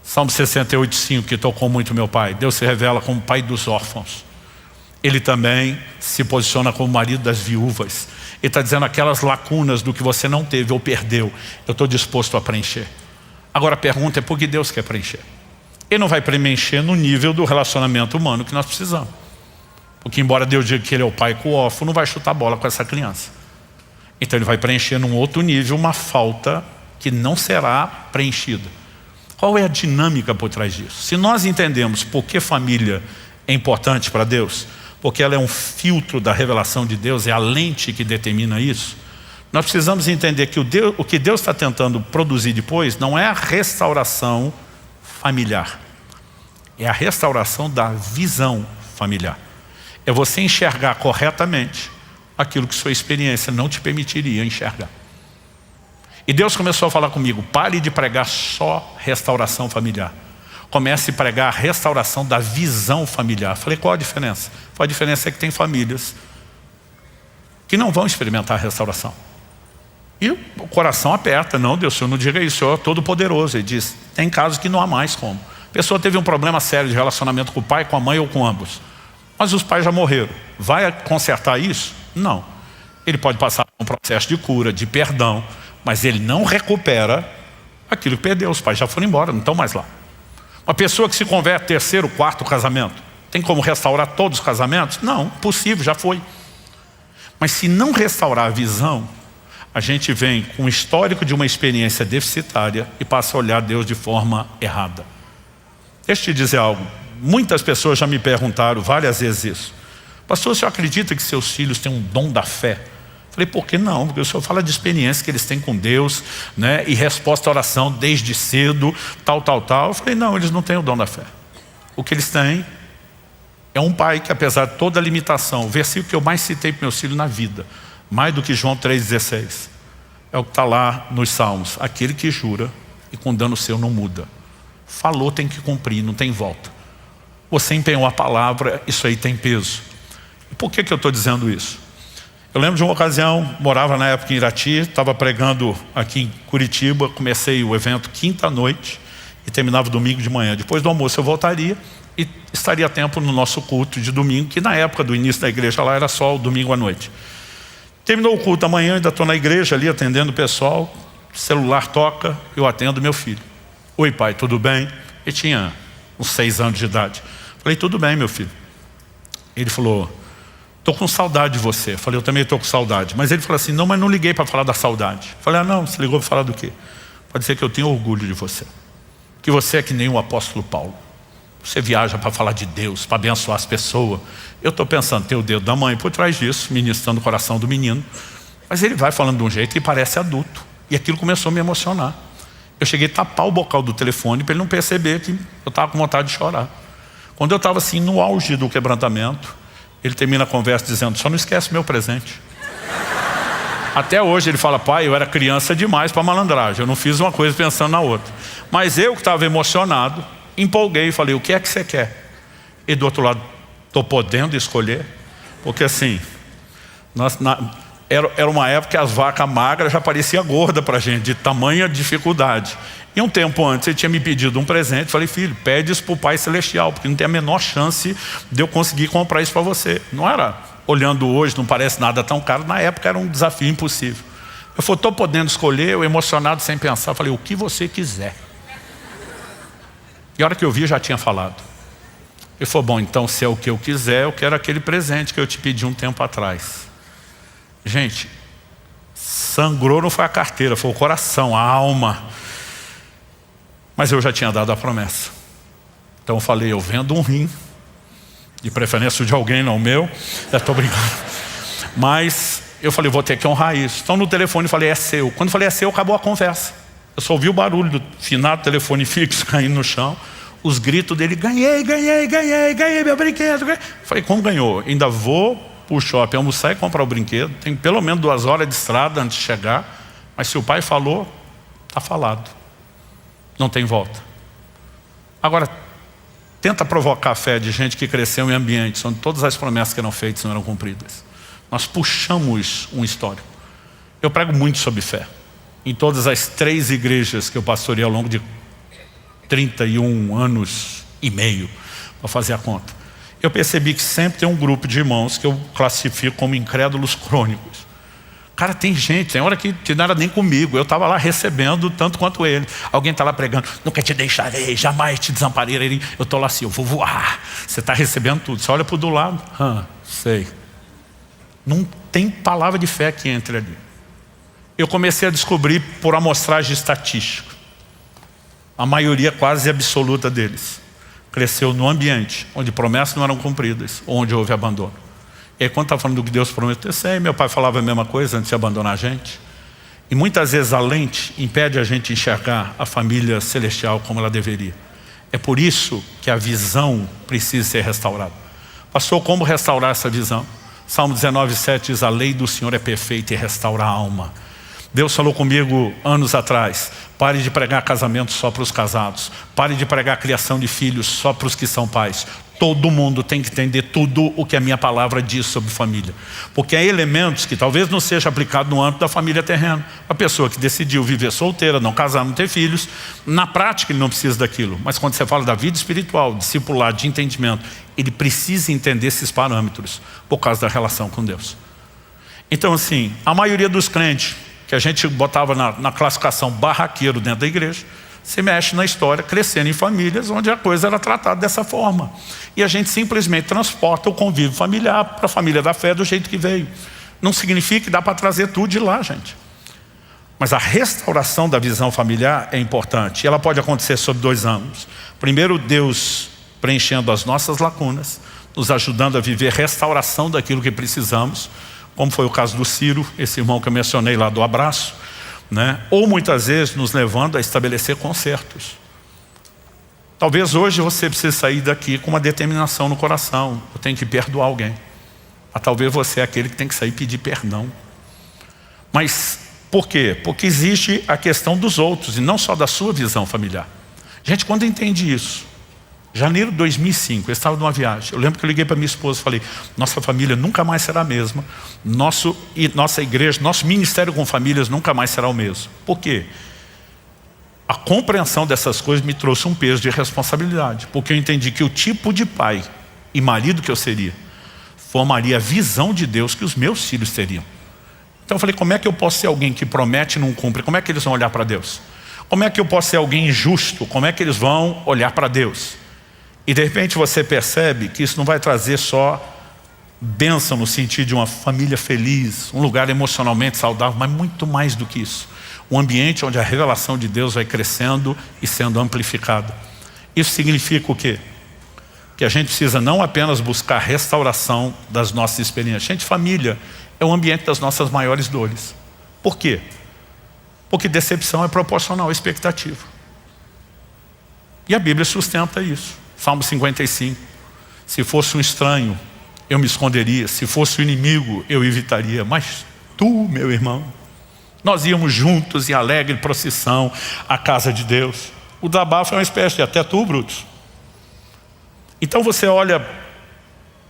Salmo 68:5, que tocou muito meu pai. Deus se revela como pai dos órfãos. Ele também se posiciona como marido das viúvas. Ele está dizendo aquelas lacunas do que você não teve ou perdeu, eu estou disposto a preencher. Agora a pergunta é por que Deus quer preencher? Ele não vai preencher no nível do relacionamento humano que nós precisamos. Porque embora Deus diga que Ele é o pai com o órfão, não vai chutar bola com essa criança. Então Ele vai preencher num outro nível uma falta que não será preenchida. Qual é a dinâmica por trás disso? Se nós entendemos por que família é importante para Deus, porque ela é um filtro da revelação de Deus, é a lente que determina isso, nós precisamos entender que o que Deus está tentando produzir depois não é a restauração familiar, é a restauração da visão familiar. É você enxergar corretamente aquilo que sua experiência não te permitiria enxergar. E Deus começou a falar comigo, pare de pregar só restauração familiar. Comece a pregar a restauração da visão familiar. Falei, qual a diferença? A diferença é que tem famílias que não vão experimentar a restauração. E o coração aperta. Não, Deus, o Senhor não diga isso, o Senhor é todo poderoso. Ele diz, tem casos que não há mais como. A pessoa teve um problema sério de relacionamento com o pai, com a mãe ou com ambos. Mas os pais já morreram. Vai consertar isso? Não. Ele pode passar por um processo de cura, de perdão, mas ele não recupera aquilo que perdeu. Os pais já foram embora, não estão mais lá. Uma pessoa que se converte terceiro, quarto casamento, tem como restaurar todos os casamentos? Não, possível, já foi. Mas se não restaurar a visão, a gente vem com um histórico de uma experiência deficitária e passa a olhar Deus de forma errada. Deixa eu te dizer algo. Muitas pessoas já me perguntaram várias vezes isso. Pastor, o senhor acredita que seus filhos têm um dom da fé? Falei, por que não? Porque o senhor fala de experiência que eles têm com Deus, né? E resposta à oração desde cedo, tal. Eu falei, não, eles não têm o dom da fé. O que eles têm é um pai que, apesar de toda a limitação, o versículo que eu mais citei para meus filhos na vida, mais do que João 3,16, é o que está lá nos Salmos. Aquele que jura e com dano seu não muda. Falou, tem que cumprir, não tem volta. Você empenhou a palavra, isso aí tem peso. E por que eu estou dizendo isso? Eu lembro de uma ocasião, morava na época em Irati, estava pregando aqui em Curitiba, comecei o evento quinta-noite e terminava domingo de manhã. Depois do almoço eu voltaria e estaria a tempo no nosso culto de domingo, que na época do início da igreja lá era só o domingo à noite. Terminou o culto amanhã, ainda estou na igreja ali atendendo o pessoal, o celular toca, eu atendo meu filho. Oi pai, tudo bem? Ele tinha uns 6 anos de idade. Falei, tudo bem meu filho. Ele falou, estou com saudade de você. Falei, eu também estou com saudade. Mas ele falou assim, não, mas não liguei para falar da saudade. Falei, não, você ligou para falar do quê? Pode dizer que eu tenho orgulho de você. Que você é que nem o apóstolo Paulo. Você viaja para falar de Deus, para abençoar as pessoas. Eu estou pensando, tem o dedo da mãe por trás disso, ministrando o coração do menino. Mas ele vai falando de um jeito que parece adulto. E aquilo começou a me emocionar. Eu cheguei a tapar o bocal do telefone para ele não perceber que eu estava com vontade de chorar. Quando eu estava assim no auge do quebrantamento, ele termina a conversa dizendo, só não esquece meu presente. Até hoje ele fala, pai, eu era criança demais para malandragem, eu não fiz uma coisa pensando na outra. Mas eu que estava emocionado, empolguei e falei, o que é que você quer? E do outro lado, estou podendo escolher? Porque assim, era uma época que as vacas magras já pareciam gordas para a gente, de tamanha dificuldade. E um tempo antes ele tinha me pedido um presente. Falei, filho, pede isso para o Pai Celestial, porque não tem a menor chance de eu conseguir comprar isso para você. Não era, olhando hoje, não parece nada tão caro. Na época era um desafio impossível. Eu falei, estou podendo escolher, eu emocionado sem pensar. Falei, o que você quiser. E a hora que eu vi, já tinha falado. Ele falou, bom, então se é o que eu quiser, eu quero aquele presente que eu te pedi um tempo atrás. Gente, sangrou não foi a carteira, foi o coração, a alma. Mas eu já tinha dado a promessa. Então eu falei, eu vendo um rim, de preferência de alguém, não o meu. Eu estou brincando. Mas eu falei, vou ter que honrar isso. Então no telefone eu falei, é seu. Quando eu falei, é seu, acabou a conversa. Eu só ouvi o barulho do finado telefone fixo caindo no chão. Os gritos dele, ganhei meu brinquedo. Ganhei. Falei, como ganhou? Ainda vou para o shopping almoçar e comprar o brinquedo. Tem pelo menos 2 horas de estrada antes de chegar. Mas se o pai falou, está falado. Não tem volta. Agora, tenta provocar a fé de gente que cresceu em ambientes onde todas as promessas que eram feitas não eram cumpridas. Nós puxamos um histórico. Eu prego muito sobre fé. Em todas as 3 igrejas que eu pastorei ao longo de 31 anos e meio, para fazer a conta. Eu percebi que sempre tem um grupo de irmãos que eu classifico como incrédulos crônicos. Cara, tem gente, tem hora que não era nem comigo. Eu estava lá recebendo tanto quanto ele. Alguém está lá pregando, nunca te deixarei, jamais te desampararei. Eu estou lá assim, eu vou voar. Você está recebendo tudo. Você olha para o do lado, sei. Não tem palavra de fé que entre ali. Eu comecei a descobrir por amostragem estatística. A maioria quase absoluta deles cresceu no ambiente onde promessas não eram cumpridas, onde houve abandono. E aí quando está falando do que Deus prometeu, eu sei, meu pai falava a mesma coisa antes de abandonar a gente. E muitas vezes a lente impede a gente enxergar a família celestial como ela deveria. É por isso que a visão precisa ser restaurada. Pastor, como restaurar essa visão? Salmo 19:7 diz, a lei do Senhor é perfeita e restaura a alma. Deus falou comigo anos atrás: pare de pregar casamento só para os casados. Pare de pregar criação de filhos só para os que são pais. Todo mundo tem que entender tudo o que a minha palavra diz sobre família. Porque há elementos que talvez não seja aplicado no âmbito da família terrena. A pessoa que decidiu viver solteira, não casar, não ter filhos, na prática ele não precisa daquilo. Mas quando você fala da vida espiritual, discipulado, de entendimento, ele precisa entender esses parâmetros por causa da relação com Deus. Então assim, a maioria dos crentes que a gente botava na classificação barraqueiro dentro da igreja, se mexe na história, crescendo em famílias onde a coisa era tratada dessa forma. E a gente simplesmente transporta o convívio familiar para a família da fé do jeito que veio. Não significa que dá para trazer tudo de lá, gente. Mas a restauração da visão familiar é importante. E ela pode acontecer sob 2 ângulos. Primeiro, Deus preenchendo as nossas lacunas, nos ajudando a viver restauração daquilo que precisamos, como foi o caso do Ciro, esse irmão que eu mencionei lá do abraço, né? Ou muitas vezes nos levando a estabelecer consertos. Talvez hoje você precise sair daqui com uma determinação no coração: eu tenho que perdoar alguém. Mas talvez você é aquele que tem que sair e pedir perdão. Mas por quê? Porque existe a questão dos outros e não só da sua visão familiar. Gente, quando entende isso, janeiro de 2005, eu estava numa viagem. Eu lembro que eu liguei para minha esposa e falei: nossa família nunca mais será a mesma. Nossa igreja, nosso ministério com famílias nunca mais será o mesmo. Por quê? A compreensão dessas coisas me trouxe um peso de responsabilidade. Porque eu entendi que o tipo de pai e marido que eu seria formaria a visão de Deus que os meus filhos teriam. Então eu falei: como é que eu posso ser alguém que promete e não cumpre? Como é que eles vão olhar para Deus? Como é que eu posso ser alguém injusto? Como é que eles vão olhar para Deus? E de repente você percebe que isso não vai trazer só bênção no sentido de uma família feliz, um lugar emocionalmente saudável, mas muito mais do que isso. Um ambiente onde a revelação de Deus vai crescendo e sendo amplificada. Isso significa o quê? Que a gente precisa não apenas buscar restauração das nossas experiências. Gente, família é o ambiente das nossas maiores dores. Por quê? Porque decepção é proporcional à expectativa. E a Bíblia sustenta isso. Salmo 55, se fosse um estranho, eu me esconderia. Se fosse um inimigo, eu evitaria. Mas tu, meu irmão, nós íamos juntos em alegre procissão à casa de Deus. O desabafo é uma espécie de até tu, Brutus. Então você olha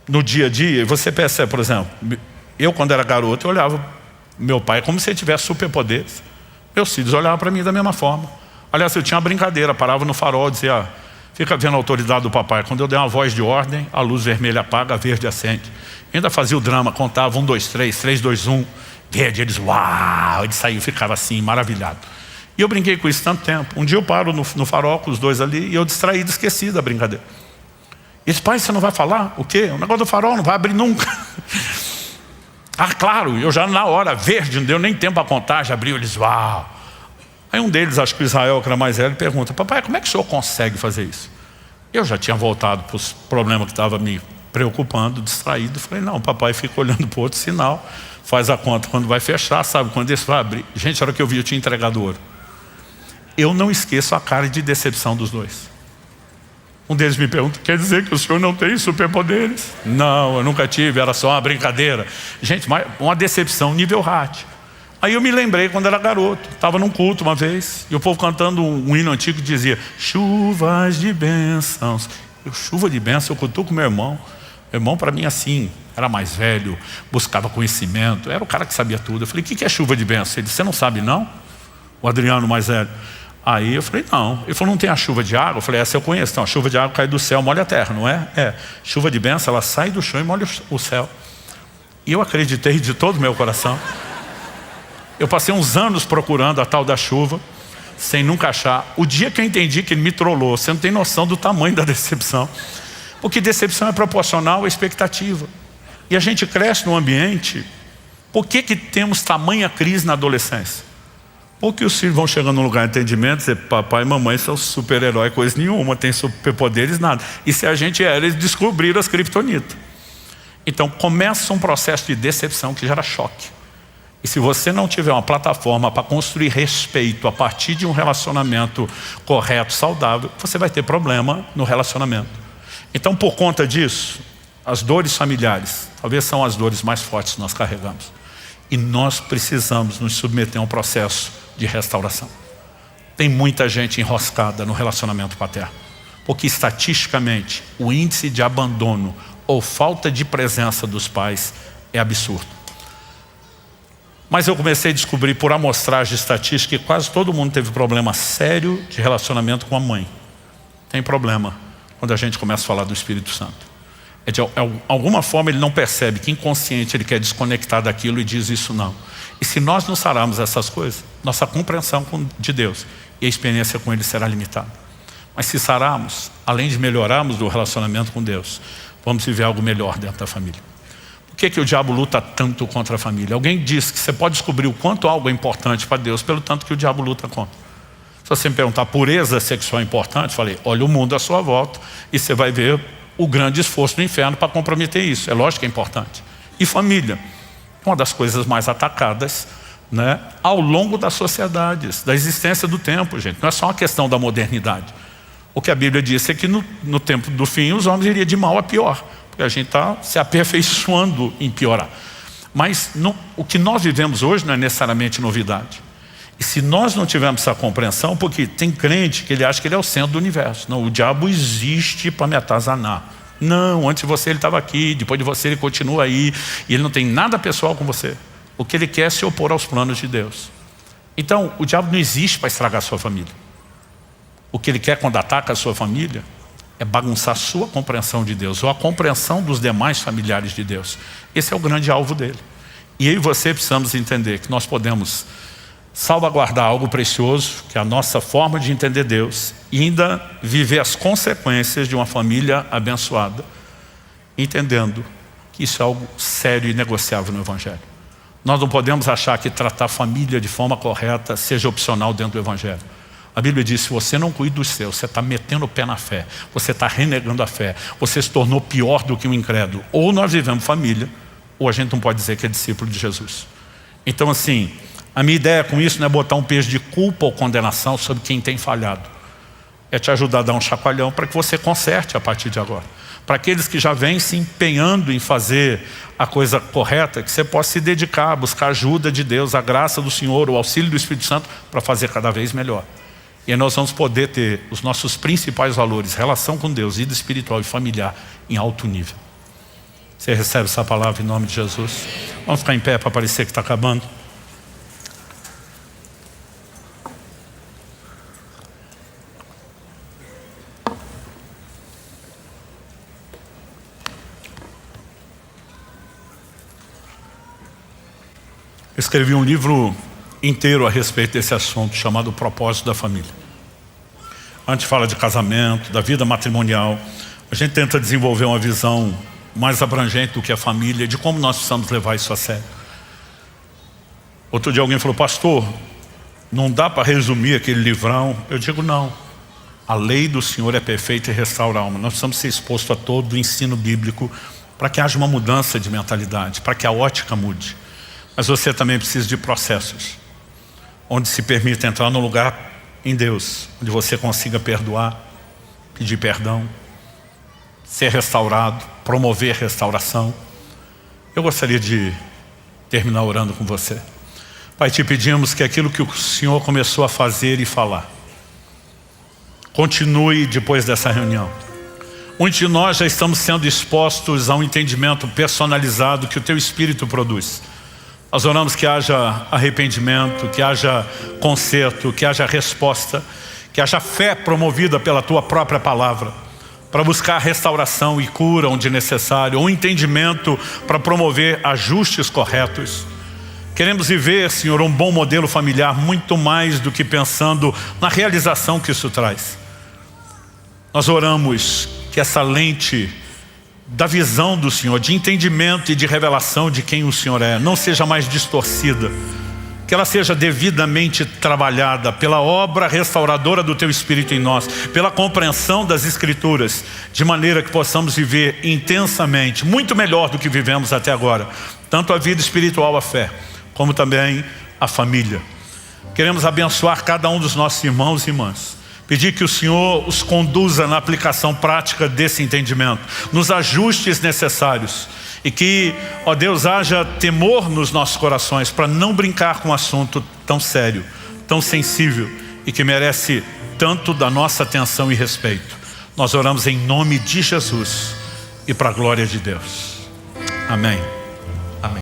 no dia a dia e você percebe, por exemplo, eu quando era garoto, eu olhava meu pai como se ele tivesse superpoderes. Meus filhos olhavam para mim da mesma forma. Aliás, eu tinha uma brincadeira, parava no farol e dizia: fica vendo a autoridade do papai. Quando eu der uma voz de ordem, a luz vermelha apaga, a verde acende. Ainda fazia o drama, contava 1, 2, 3, 3, 2, 1, verde. Eles, uau! Eles saíam, ficava assim, maravilhado. E eu brinquei com isso tanto tempo. Um dia eu paro no farol com os dois ali e eu distraído, esqueci da brincadeira. Eles: pai, você não vai falar? O quê? O negócio do farol não vai abrir nunca. Ah, claro, eu já na hora, verde, não deu nem tempo a contar, já abriu. Eles, uau! Aí um deles, acho que o Israel, que era mais velho, pergunta: papai, como é que o senhor consegue fazer isso? Eu já tinha voltado para os problemas que estavam me preocupando, distraído. Falei: não, papai fica olhando para o outro sinal, faz a conta quando vai fechar, sabe quando esse vai abrir. Gente, a hora que eu vi, eu tinha entregado ouro. Eu não esqueço a cara de decepção dos dois. Um deles me pergunta: quer dizer que o senhor não tem superpoderes? Não, eu nunca tive, era só uma brincadeira. Gente, uma decepção nível hard. Aí eu me lembrei quando era garoto, estava num culto uma vez, e o povo cantando um hino antigo que dizia: chuvas de bênçãos. Chuva de bênçãos, eu cutuco meu irmão. Meu irmão, para mim, assim, era mais velho, buscava conhecimento, era o cara que sabia tudo. Eu falei: o que é chuva de bênçãos? Ele disse: você não sabe não? O Adriano mais velho. Aí eu falei: não. Ele falou: não tem a chuva de água? Eu falei: essa eu conheço. Então, a chuva de água cai do céu, molha a terra, não é? É. Chuva de bênção, ela sai do chão e molha o céu. E eu acreditei de todo o meu coração. Eu passei uns anos procurando a tal da chuva, sem nunca achar. O dia que eu entendi que ele me trollou, você não tem noção do tamanho da decepção. Porque decepção é proporcional à expectativa. E a gente cresce num ambiente. Por que temos tamanha crise na adolescência? Porque os filhos vão chegando num lugar de entendimento e dizem: papai e mamãe são super-herói, coisa nenhuma, tem superpoderes, nada. E se a gente era, eles descobriram as criptonitas. Então começa um processo de decepção que gera choque. E se você não tiver uma plataforma para construir respeito a partir de um relacionamento correto, saudável, você vai ter problema no relacionamento. Então, por conta disso, as dores familiares talvez são as dores mais fortes que nós carregamos. E nós precisamos nos submeter a um processo de restauração. Tem muita gente enroscada no relacionamento paterno, porque estatisticamente o índice de abandono ou falta de presença dos pais é absurdo. Mas eu comecei a descobrir por amostragem estatística que quase todo mundo teve problema sério de relacionamento com a mãe. Tem problema quando a gente começa a falar do Espírito Santo. De alguma forma ele não percebe que inconsciente ele quer desconectar daquilo e diz isso não. E se nós não sararmos essas coisas, nossa compreensão de Deus e a experiência com Ele será limitada. Mas se sararmos, além de melhorarmos o relacionamento com Deus, vamos viver algo melhor dentro da família. Por que o diabo luta tanto contra a família? Alguém disse que você pode descobrir o quanto algo é importante para Deus pelo tanto que o diabo luta contra. Se você me perguntar, pureza sexual é importante? Falei, olha o mundo à sua volta e você vai ver o grande esforço do inferno para comprometer isso. É lógico que é importante. E família, uma das coisas mais atacadas, né, ao longo das sociedades, da existência do tempo, gente. Não é só uma questão da modernidade. O que a Bíblia diz é que no tempo do fim os homens iriam de mal a pior, porque a gente está se aperfeiçoando em piorar. Mas o que nós vivemos hoje não é necessariamente novidade. E se nós não tivermos essa compreensão, porque tem crente que ele acha que ele é o centro do universo. Não, o diabo existe para me atazanar. Não, antes de você ele estava aqui, depois de você ele continua aí, e ele não tem nada pessoal com você. O que ele quer é se opor aos planos de Deus. Então, o diabo não existe para estragar a sua família. O que ele quer quando ataca a sua família é bagunçar a sua compreensão de Deus, ou a compreensão dos demais familiares de Deus. Esse é o grande alvo dele. E eu e você precisamos entender que nós podemos salvaguardar algo precioso, que é a nossa forma de entender Deus, e ainda viver as consequências de uma família abençoada, entendendo que isso é algo sério e negociável no Evangelho. Nós não podemos achar que tratar a família de forma correta seja opcional dentro do Evangelho. A Bíblia diz, se você não cuida dos seus, você está metendo o pé na fé, você está renegando a fé, você se tornou pior do que um incrédulo. Ou nós vivemos família, ou a gente não pode dizer que é discípulo de Jesus. Então assim, a minha ideia com isso não é botar um peso de culpa ou condenação sobre quem tem falhado. É te ajudar a dar um chacoalhão para que você conserte a partir de agora. Para aqueles que já vêm se empenhando em fazer a coisa correta, que você possa se dedicar a buscar a ajuda de Deus, a graça do Senhor, o auxílio do Espírito Santo para fazer cada vez melhor. E aí nós vamos poder ter os nossos principais valores, relação com Deus, vida espiritual e familiar em alto nível. Você recebe essa palavra em nome de Jesus? Vamos ficar em pé para parecer que está acabando. Eu escrevi um livro inteiro a respeito desse assunto, chamado O Propósito da Família. Antes fala de casamento, da vida matrimonial. A gente tenta desenvolver uma visão mais abrangente do que a família, de como nós precisamos levar isso a sério. Outro dia alguém falou, pastor, não dá para resumir aquele livrão? Eu digo, não. A lei do Senhor é perfeita e restaura a alma. Nós precisamos ser expostos a todo o ensino bíblico para que haja uma mudança de mentalidade, para que a ótica mude. Mas você também precisa de processos, onde se permite entrar no lugar em Deus, onde você consiga perdoar, pedir perdão, ser restaurado, promover restauração. Eu gostaria de terminar orando com você. Pai, te pedimos que aquilo que o Senhor começou a fazer e falar, continue depois dessa reunião. Muitos de nós já estamos sendo expostos a um entendimento personalizado que o Teu Espírito produz. Nós oramos que haja arrependimento, que haja conserto, que haja resposta, que haja fé promovida pela Tua própria palavra, para buscar restauração e cura onde necessário, um entendimento para promover ajustes corretos. Queremos viver, Senhor, um bom modelo familiar, muito mais do que pensando na realização que isso traz. Nós oramos que essa lente da visão do Senhor, de entendimento e de revelação de quem o Senhor é, não seja mais distorcida, que ela seja devidamente trabalhada pela obra restauradora do Teu Espírito em nós, pela compreensão das Escrituras, de maneira que possamos viver intensamente, muito melhor do que vivemos até agora, tanto a vida espiritual, a fé, como também a família. Queremos abençoar cada um dos nossos irmãos e irmãs, pedir que o Senhor os conduza na aplicação prática desse entendimento, nos ajustes necessários, E que, ó Deus, haja temor nos nossos corações para não brincar com um assunto tão sério, tão sensível e que merece tanto da nossa atenção e respeito. Nós oramos em nome de Jesus e para a glória de Deus. Amém.